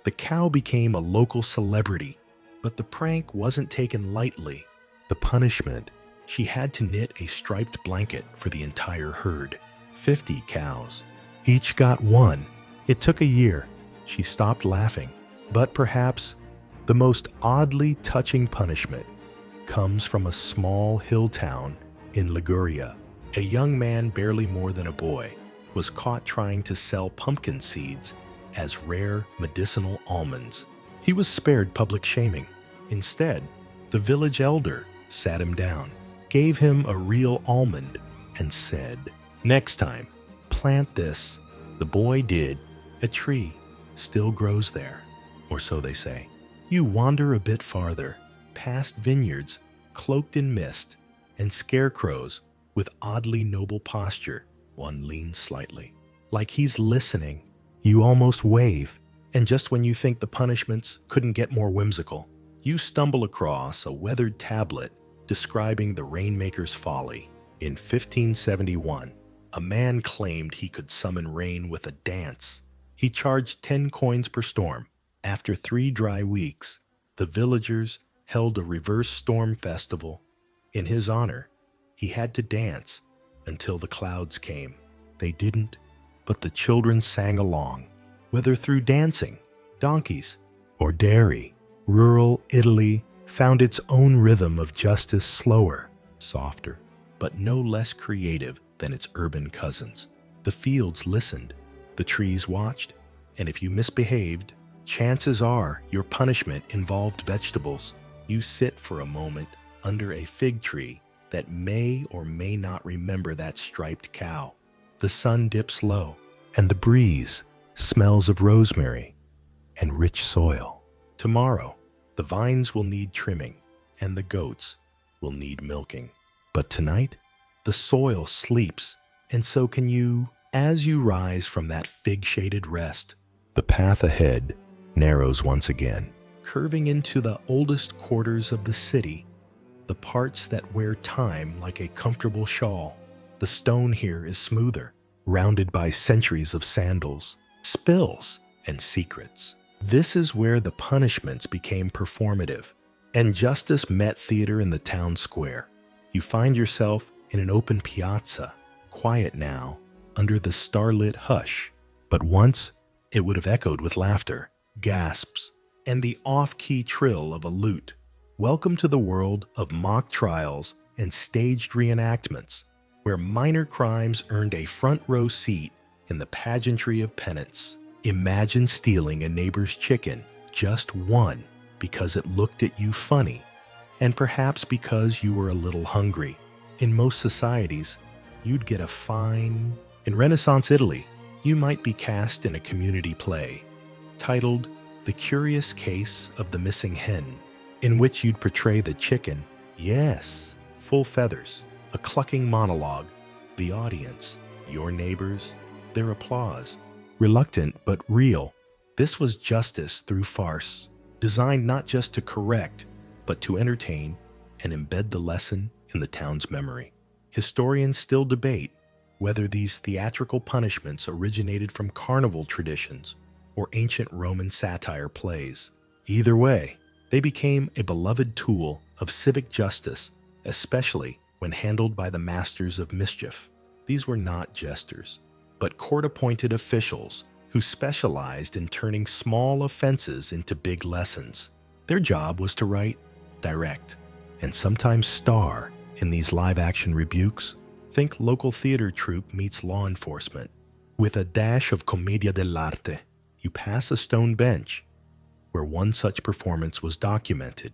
The cow became a local celebrity, but the prank wasn't taken lightly. The punishment: she had to knit a striped blanket for the entire herd. 50 cows. Each got one. It took a year. She stopped laughing. But perhaps the most oddly touching punishment comes from a small hill town in Liguria. A young man, barely more than a boy, was caught trying to sell pumpkin seeds as rare medicinal almonds. He was spared public shaming. Instead, the village elder sat him down, gave him a real almond, and said, "Next time, plant this." The boy did. A tree still grows there, or so they say. You wander a bit farther, past vineyards cloaked in mist, and scarecrows with oddly noble posture. One leans slightly, like he's listening. You almost wave, and just when you think the punishments couldn't get more whimsical, you stumble across a weathered tablet describing the rainmaker's folly. In 1571, a man claimed he could summon rain with a dance. He charged 10 coins per storm. After 3 dry weeks, the villagers held a reverse storm festival. In his honor, he had to dance until the clouds came. They didn't, but the children sang along, whether through dancing, donkeys, or dairy. Rural Italy found its own rhythm of justice, slower, softer, but no less creative than its urban cousins. The fields listened, the trees watched, and if you misbehaved, chances are your punishment involved vegetables. You sit for a moment under a fig tree that may or may not remember that striped cow. The sun dips low, and the breeze smells of rosemary and rich soil. Tomorrow, the vines will need trimming, and the goats will need milking. But tonight, the soil sleeps, and so can you. As you rise from that fig-shaded rest, the path ahead narrows once again, curving into the oldest quarters of the city, the parts that wear time like a comfortable shawl. The stone here is smoother, rounded by centuries of sandals, spills, and secrets. This is where the punishments became performative, and justice met theater in the town square. You find yourself in an open piazza, quiet now, under the starlit hush, but once it would have echoed with laughter, gasps, and the off-key trill of a lute. Welcome to the world of mock trials and staged reenactments, where minor crimes earned a front-row seat in the pageantry of penance. Imagine stealing a neighbor's chicken, just one, because it looked at you funny, and perhaps because you were a little hungry. In most societies, you'd get a fine. In Renaissance Italy, you might be cast in a community play titled The Curious Case of the Missing Hen, in which you'd portray the chicken, yes, full feathers, a clucking monologue, the audience, your neighbors, their applause, reluctant but real. This was justice through farce, designed not just to correct, but to entertain and embed the lesson in the town's memory. Historians still debate whether these theatrical punishments originated from carnival traditions or ancient Roman satire plays. Either way, they became a beloved tool of civic justice, especially when handled by the masters of mischief. These were not jesters, but court-appointed officials who specialized in turning small offenses into big lessons. Their job was to write, direct, and sometimes star in these live-action rebukes. Think local theater troupe meets law enforcement. With a dash of commedia dell'arte, you pass a stone bench, where one such performance was documented.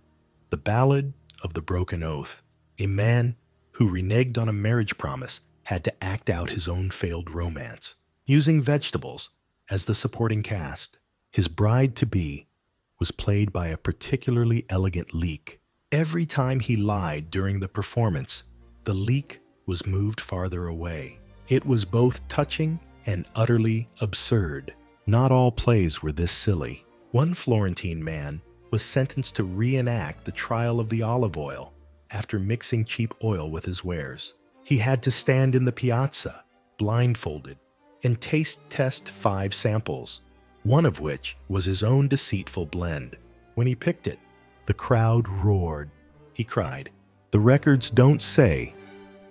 The Ballad of the Broken Oath. A man who reneged on a marriage promise had to act out his own failed romance, using vegetables as the supporting cast. His bride-to-be was played by a particularly elegant leek. Every time he lied during the performance, the leek was moved farther away. It was both touching and utterly absurd. Not all plays were this silly. One Florentine man was sentenced to reenact the trial of the olive oil after mixing cheap oil with his wares. He had to stand in the piazza, blindfolded, and taste test 5 samples, one of which was his own deceitful blend. When he picked it, the crowd roared. He cried, "The records don't say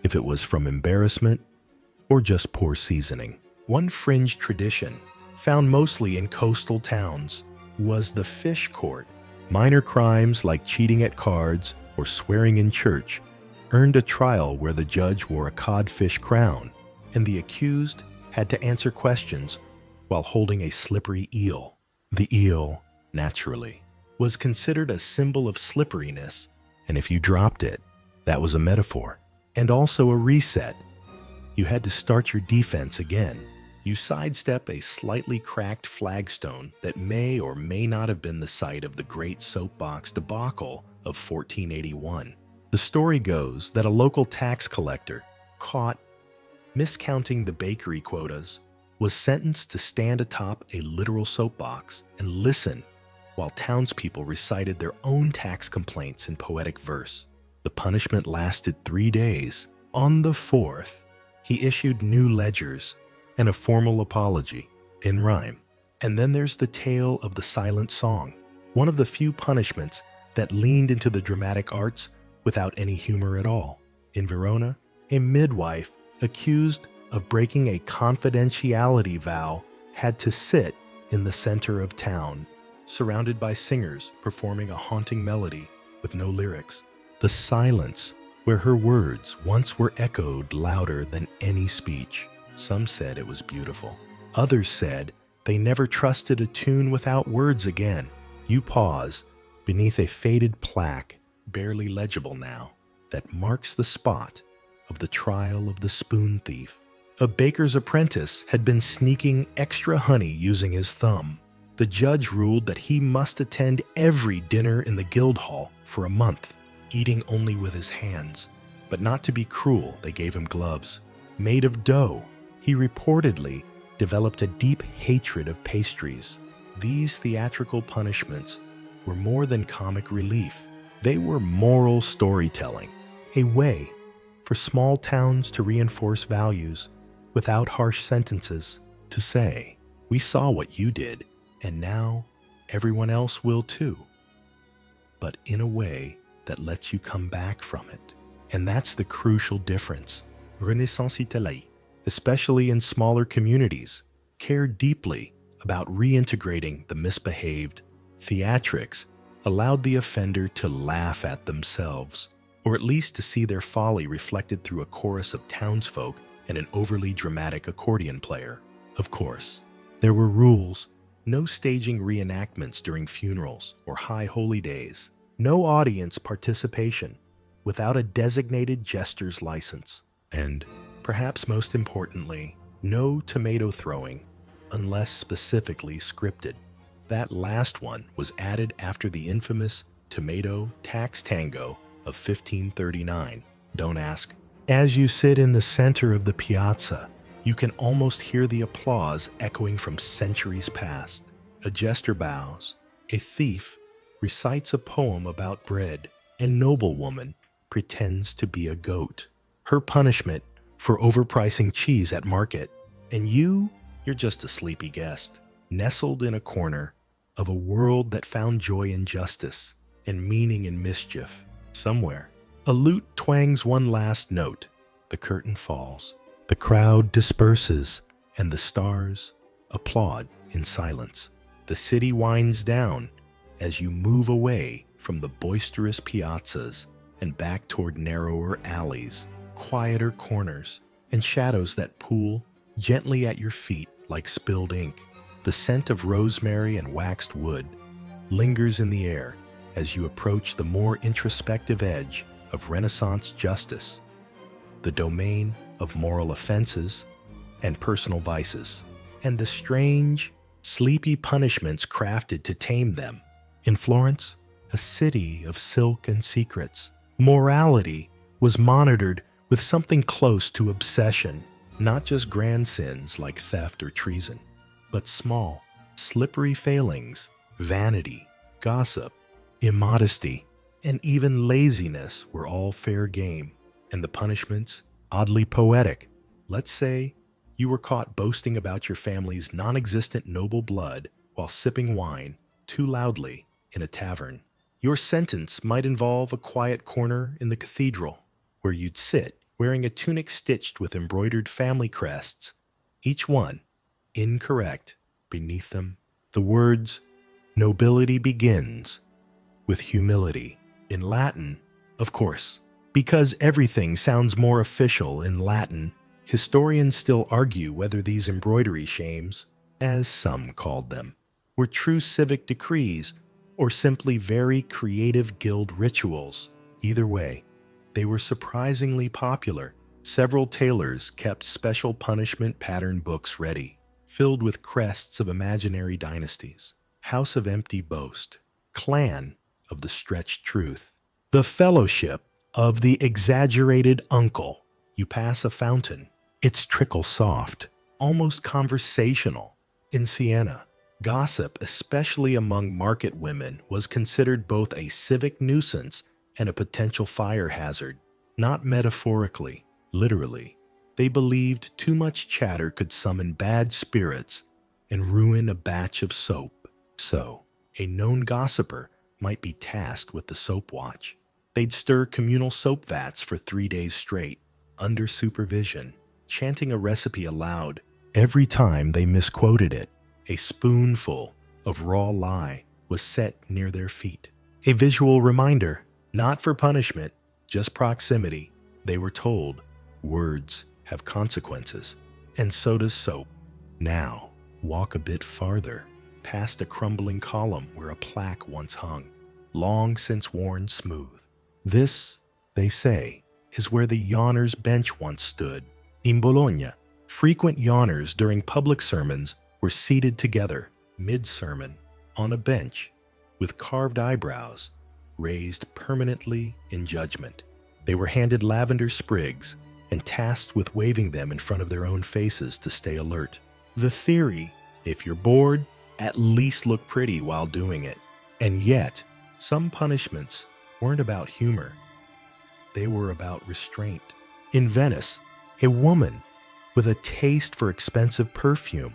if it was from embarrassment or just poor seasoning." One fringe tradition, found mostly in coastal towns, was the fish court. Minor crimes like cheating at cards or swearing in church earned a trial where the judge wore a codfish crown, and the accused had to answer questions while holding a slippery eel. The eel, naturally, was considered a symbol of slipperiness, and if you dropped it, that was a metaphor, and also a reset. You had to start your defense again. You sidestep a slightly cracked flagstone that may or may not have been the site of the Great Soapbox debacle of 1481. The story goes that a local tax collector, caught miscounting the bakery quotas, was sentenced to stand atop a literal soapbox and listen while townspeople recited their own tax complaints in poetic verse. The punishment lasted 3 days. On the 4th, he issued new ledgers and a formal apology in rhyme. And then there's the tale of the silent song, one of the few punishments that leaned into the dramatic arts without any humor at all. In Verona, a midwife accused of breaking a confidentiality vow had to sit in the center of town, surrounded by singers performing a haunting melody with no lyrics. The silence where her words once were echoed louder than any speech. Some said it was beautiful. Others said they never trusted a tune without words again. You pause beneath a faded plaque, barely legible now, that marks the spot of the trial of the spoon thief. A baker's apprentice had been sneaking extra honey using his thumb. The judge ruled that he must attend every dinner in the guild hall for a month, eating only with his hands. But not to be cruel, they gave him gloves. Made of dough, he reportedly developed a deep hatred of pastries. These theatrical punishments were more than comic relief. They were moral storytelling, a way for small towns to reinforce values without harsh sentences, to say, "We saw what you did, and now everyone else will too," but in a way that lets you come back from it. And that's the crucial difference. Renaissance Italie, especially in smaller communities, care deeply about reintegrating the misbehaved. Theatrics allowed the offender to laugh at themselves, or at least to see their folly reflected through a chorus of townsfolk and an overly dramatic accordion player. Of course, there were rules: no staging reenactments during funerals or high holy days, no audience participation without a designated jester's license, and, perhaps most importantly, no tomato throwing unless specifically scripted. That last one was added after the infamous tomato tax tango of 1539. Don't ask. As you sit in the center of the piazza, you can almost hear the applause echoing from centuries past. A jester bows, a thief recites a poem about bread, and noblewoman pretends to be a goat. Her punishment for overpricing cheese at market, and you're just a sleepy guest, nestled in a corner of a world that found joy in justice and meaning in mischief. Somewhere, a lute twangs one last note, the curtain falls, the crowd disperses, and the stars applaud in silence. The city winds down as you move away from the boisterous piazzas and back toward narrower alleys, quieter corners, and shadows that pool gently at your feet like spilled ink. The scent of rosemary and waxed wood lingers in the air as you approach the more introspective edge of Renaissance justice, the domain of moral offenses and personal vices, and the strange, sleepy punishments crafted to tame them. In Florence, a city of silk and secrets, morality was monitored with something close to obsession, not just grand sins like theft or treason, but small, slippery failings, vanity, gossip, immodesty, and even laziness were all fair game, and the punishments oddly poetic. Let's say you were caught boasting about your family's non-existent noble blood while sipping wine too loudly in a tavern. Your sentence might involve a quiet corner in the cathedral where you'd sit wearing a tunic stitched with embroidered family crests, each one incorrect. Beneath them, the words, "Nobility begins with humility," in Latin, of course. Because everything sounds more official in Latin, historians still argue whether these embroidery shames, as some called them, were true civic decrees or simply very creative guild rituals. Either way, they were surprisingly popular. Several tailors kept special punishment pattern books ready, filled with crests of imaginary dynasties, House of Empty Boast, Clan of the Stretched Truth, the Fellowship of the Exaggerated Uncle. You pass a fountain. Its trickle soft, almost conversational. In Siena, gossip, especially among market women, was considered both a civic nuisance and a potential fire hazard. Not metaphorically, literally. They believed too much chatter could summon bad spirits and ruin a batch of soap. So, a known gossiper might be tasked with the soap watch. They'd stir communal soap vats for 3 days straight, under supervision, chanting a recipe aloud. Every time they misquoted it, a spoonful of raw lye was set near their feet. A visual reminder, not for punishment, just proximity. They were told, words have consequences, and so does soap. Now, walk a bit farther, past a crumbling column where a plaque once hung, long since worn smooth. This, they say, is where the yawner's bench once stood. In Bologna, frequent yawners during public sermons were seated together, mid-sermon, on a bench, with carved eyebrows, raised permanently in judgment. They were handed lavender sprigs and tasked with waving them in front of their own faces to stay alert. The theory, if you're bored, at least look pretty while doing it. And yet, some punishments weren't about humor. They were about restraint. In Venice, a woman with a taste for expensive perfume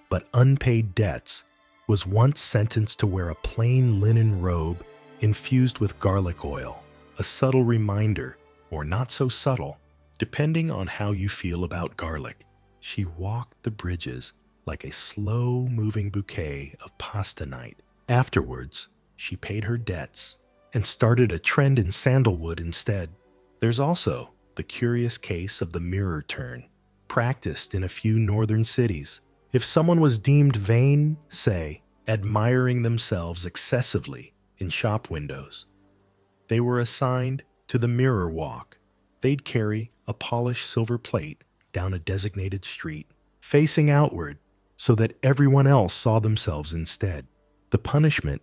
but unpaid debts was once sentenced to wear a plain linen robe infused with garlic oil, a subtle reminder, or not so subtle, depending on how you feel about garlic. She walked the bridges like a slow-moving bouquet of pasta night. Afterwards, she paid her debts and started a trend in sandalwood instead. There's also the curious case of the mirror turn, practiced in a few northern cities. If someone was deemed vain, say, admiring themselves excessively in shop windows, they were assigned to the mirror walk. They'd carry a polished silver plate down a designated street, facing outward so that everyone else saw themselves instead. The punishment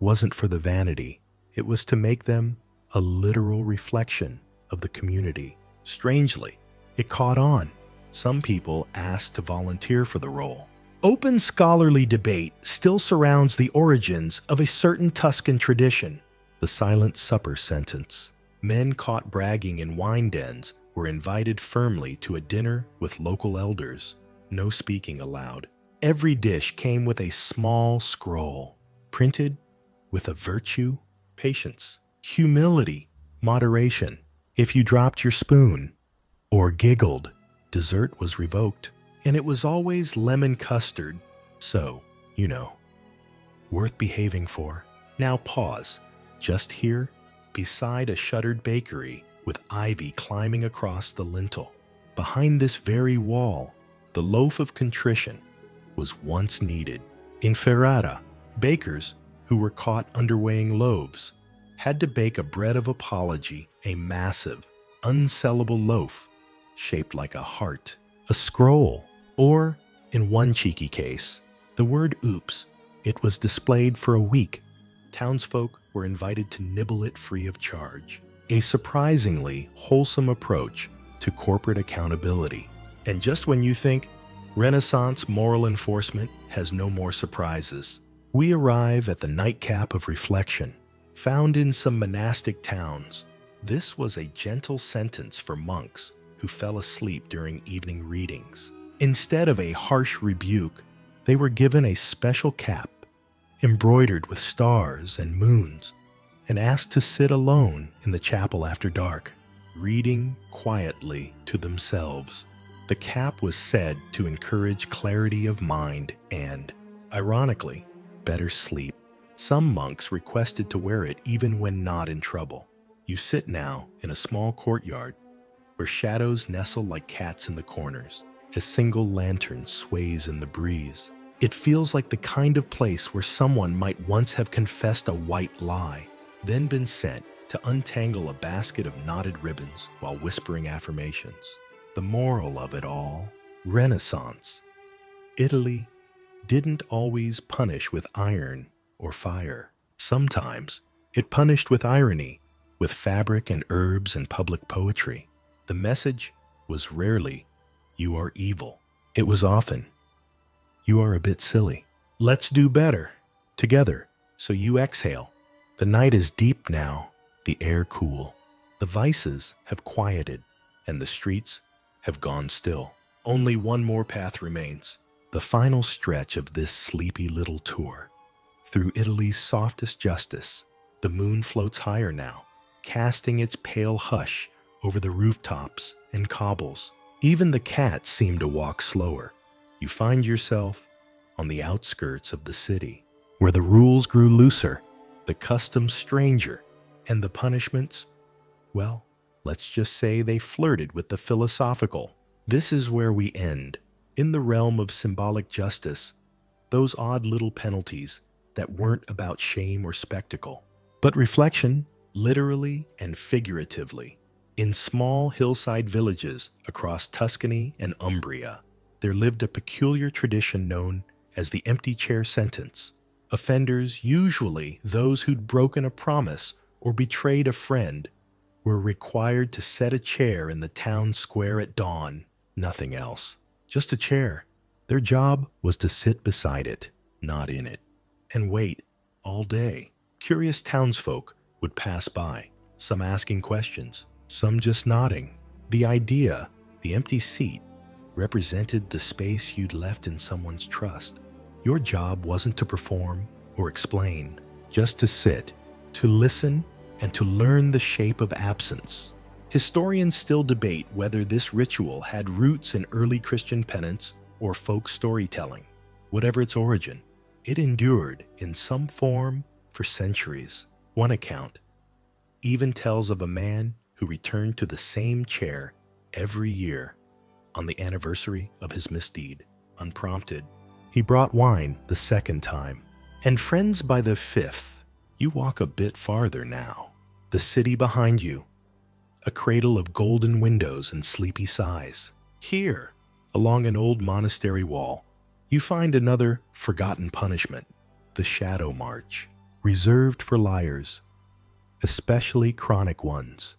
wasn't for the vanity. It was to make them a literal reflection of the community. Strangely, it caught on. Some people asked to volunteer for the role. Open scholarly debate still surrounds the origins of a certain Tuscan tradition, the silent supper sentence. Men caught bragging in wine dens were invited firmly to a dinner with local elders. No speaking allowed. Every dish came with a small scroll, printed with a virtue, patience, humility, moderation. If you dropped your spoon or giggled, dessert was revoked. And it was always lemon custard, so, worth behaving for. Now pause, just here, beside a shuttered bakery with ivy climbing across the lintel. Behind this very wall, the loaf of contrition was once needed. In Ferrara, bakers who were caught underweighing loaves had to bake a bread of apology, a massive, unsellable loaf shaped like a heart, a scroll, or, in one cheeky case, the word oops. It was displayed for a week. Townsfolk were invited to nibble it free of charge. A surprisingly wholesome approach to corporate accountability. And just when you think Renaissance moral enforcement has no more surprises, we arrive at the nightcap of reflection. Found in some monastic towns, this was a gentle sentence for monks who fell asleep during evening readings. Instead of a harsh rebuke, they were given a special cap, embroidered with stars and moons, and asked to sit alone in the chapel after dark, reading quietly to themselves. The cap was said to encourage clarity of mind and, ironically, better sleep. Some monks requested to wear it even when not in trouble. You sit now in a small courtyard where shadows nestle like cats in the corners. A single lantern sways in the breeze. It feels like the kind of place where someone might once have confessed a white lie, then been sent to untangle a basket of knotted ribbons while whispering affirmations. The moral of it all, Renaissance. Italy didn't always punish with iron or fire. Sometimes it punished with irony, with fabric and herbs and public poetry. The message was rarely, "You are evil." It was often, "You are a bit silly. Let's do better, together." So you exhale. The night is deep now, the air cool. The vices have quieted, and the streets have gone still. Only one more path remains, the final stretch of this sleepy little tour. Through Italy's softest justice, the moon floats higher now, casting its pale hush over the rooftops and cobbles. Even the cats seem to walk slower. You find yourself on the outskirts of the city, where the rules grew looser, the customs stranger, and the punishments, well, let's just say they flirted with the philosophical. This is where we end. In the realm of symbolic justice, those odd little penalties that weren't about shame or spectacle, but reflection, literally and figuratively. In small hillside villages across Tuscany and Umbria, there lived a peculiar tradition known as the empty chair sentence. Offenders, usually those who'd broken a promise or betrayed a friend, were required to set a chair in the town square at dawn. Nothing else. Just a chair. Their job was to sit beside it, not in it, and wait all day. Curious townsfolk would pass by, some asking questions, some just nodding. The idea, the empty seat, represented the space you'd left in someone's trust. Your job wasn't to perform or explain, just to sit, to listen, and to learn the shape of absence. Historians still debate whether this ritual had roots in early Christian penance or folk storytelling. Whatever its origin, it endured in some form for centuries. One account even tells of a man who returned to the same chair every year on the anniversary of his misdeed. Unprompted, he brought wine the second time, and friends by the fifth. You walk a bit farther now. The city behind you, a cradle of golden windows and sleepy sighs. Here, along an old monastery wall, you find another forgotten punishment, the Shadow March, reserved for liars, especially chronic ones.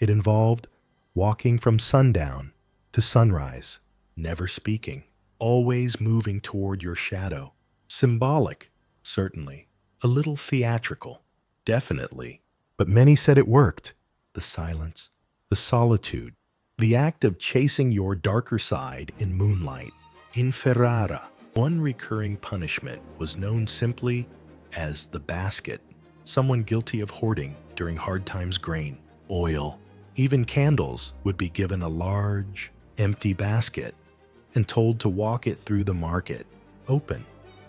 It involved walking from sundown to sunrise, never speaking, always moving toward your shadow. Symbolic, certainly. A little theatrical, definitely. But many said it worked. The silence, the solitude, the act of chasing your darker side in moonlight. In Ferrara, one recurring punishment was known simply as the basket. Someone guilty of hoarding during hard times grain, oil, even candles would be given a large, empty basket and told to walk it through the market, open,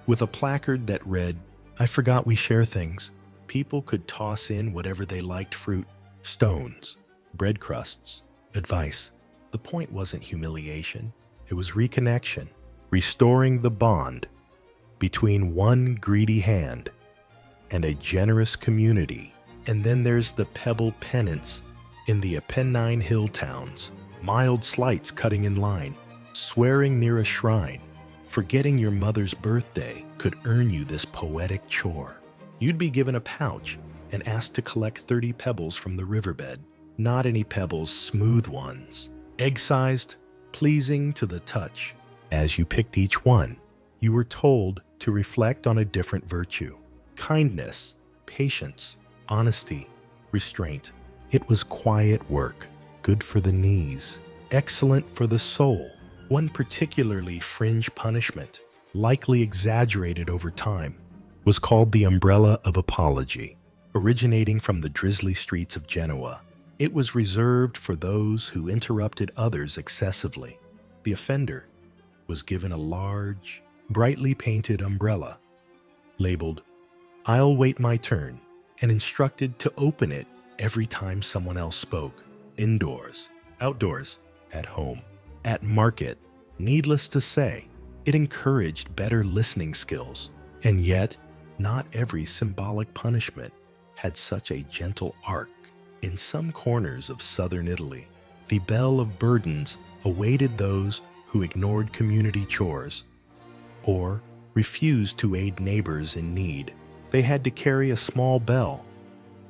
with a placard that read, "I forgot we share things." People could toss in whatever they liked: fruit, stones, bread crusts, advice. The point wasn't humiliation. It was reconnection, restoring the bond between one greedy hand and a generous community. And then there's the pebble penance in the Apennine hill towns, mild slights cutting in line, swearing near a shrine. Forgetting your mother's birthday could earn you this poetic chore. You'd be given a pouch and asked to collect 30 pebbles from the riverbed. Not any pebbles, smooth ones. Egg-sized, pleasing to the touch. As you picked each one, you were told to reflect on a different virtue. Kindness, patience, honesty, restraint. It was quiet work, good for the knees, excellent for the soul. One particularly fringe punishment, likely exaggerated over time, was called the umbrella of apology. Originating from the drizzly streets of Genoa, it was reserved for those who interrupted others excessively. The offender was given a large, brightly painted umbrella, labeled, "I'll wait my turn," and instructed to open it every time someone else spoke. Indoors, outdoors, at home, at market. Needless to say, it encouraged better listening skills. And yet, not every symbolic punishment had such a gentle arc. In some corners of southern Italy, the bell of burdens awaited those who ignored community chores or refused to aid neighbors in need. They had to carry a small bell,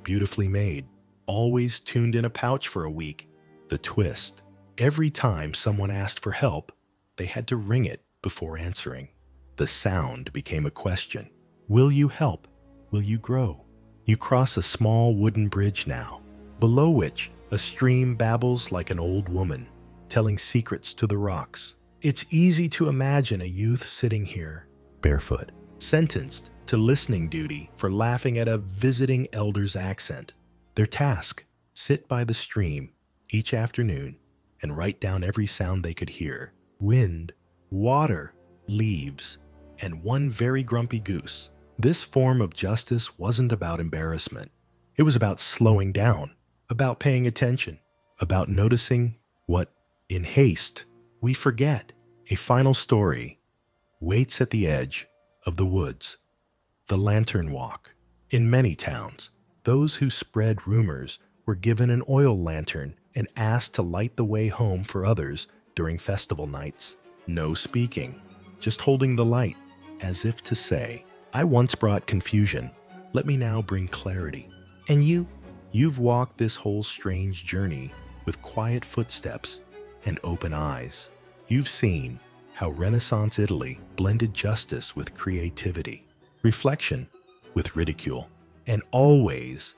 beautifully made, always tuned in a pouch for a week. The twist: every time someone asked for help, they had to ring it before answering. The sound became a question. Will you help? Will you grow? You cross a small wooden bridge now, below which a stream babbles like an old woman, telling secrets to the rocks. It's easy to imagine a youth sitting here, barefoot, sentenced to listening duty for laughing at a visiting elder's accent. Their task: sit by the stream each afternoon and write down every sound they could hear. Wind, water, leaves, and one very grumpy goose. This form of justice wasn't about embarrassment. It was about slowing down, about paying attention, about noticing what, in haste, we forget. A final story waits at the edge of the woods. The lantern walk. In many towns, those who spread rumors were given an oil lantern and asked to light the way home for others during festival nights. No speaking, just holding the light, as if to say, I once brought confusion, let me now bring clarity. And you've walked this whole strange journey with quiet footsteps and open eyes. You've seen how Renaissance Italy blended justice with creativity, reflection with ridicule, and always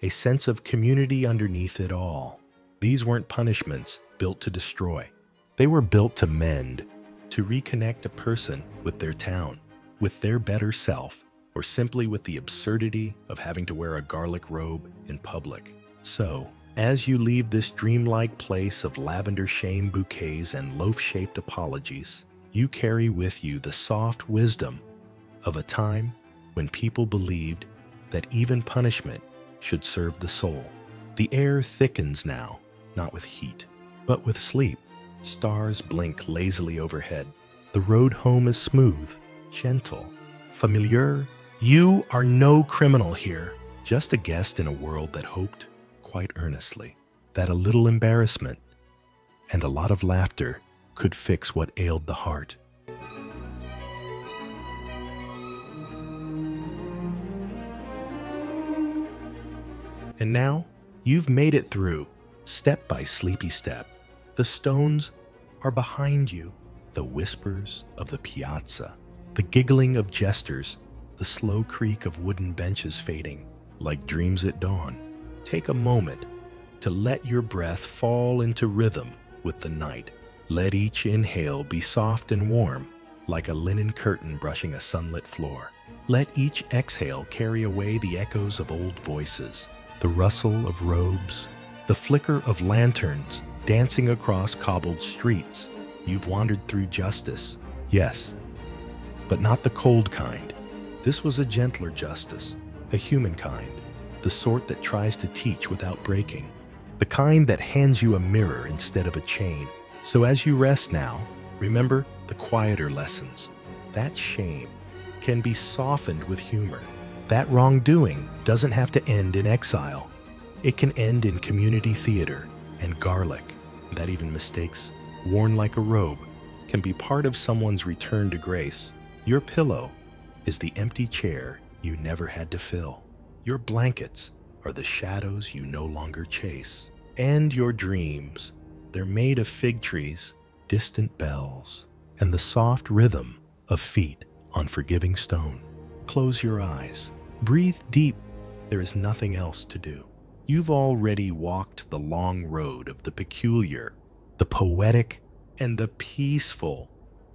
a sense of community underneath it all. These weren't punishments built to destroy. They were built to mend, to reconnect a person with their town, with their better self, or simply with the absurdity of having to wear a garlic robe in public. So, as you leave this dreamlike place of lavender shame bouquets and loaf-shaped apologies, you carry with you the soft wisdom of a time when people believed that even punishment should serve the soul. The air thickens now, not with heat, but with sleep. Stars blink lazily overhead. The road home is smooth, gentle, familiar. You are no criminal here, just a guest in a world that hoped, quite earnestly, that a little embarrassment and a lot of laughter could fix what ailed the heart. And now, you've made it through, step by sleepy step. The stones are behind you, the whispers of the piazza, the giggling of jesters, the slow creak of wooden benches fading, like dreams at dawn. Take a moment to let your breath fall into rhythm with the night. Let each inhale be soft and warm, like a linen curtain brushing a sunlit floor. Let each exhale carry away the echoes of old voices, the rustle of robes, the flicker of lanterns dancing across cobbled streets. You've wandered through justice, yes, but not the cold kind. This was a gentler justice, a human kind, the sort that tries to teach without breaking, the kind that hands you a mirror instead of a chain. So as you rest now, remember the quieter lessons. That shame can be softened with humor. That wrongdoing doesn't have to end in exile. It can end in community theater and garlic. That even mistakes, worn like a robe, can be part of someone's return to grace. Your pillow is the empty chair you never had to fill. Your blankets are the shadows you no longer chase. And your dreams, they're made of fig trees, distant bells, and the soft rhythm of feet on forgiving stone. Close your eyes. Breathe deep. There is nothing else to do. You've already walked the long road of the peculiar, the poetic, and the peaceful.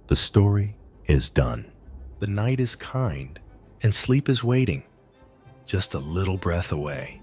The story is done. The night is kind, and sleep is waiting, just a little breath away.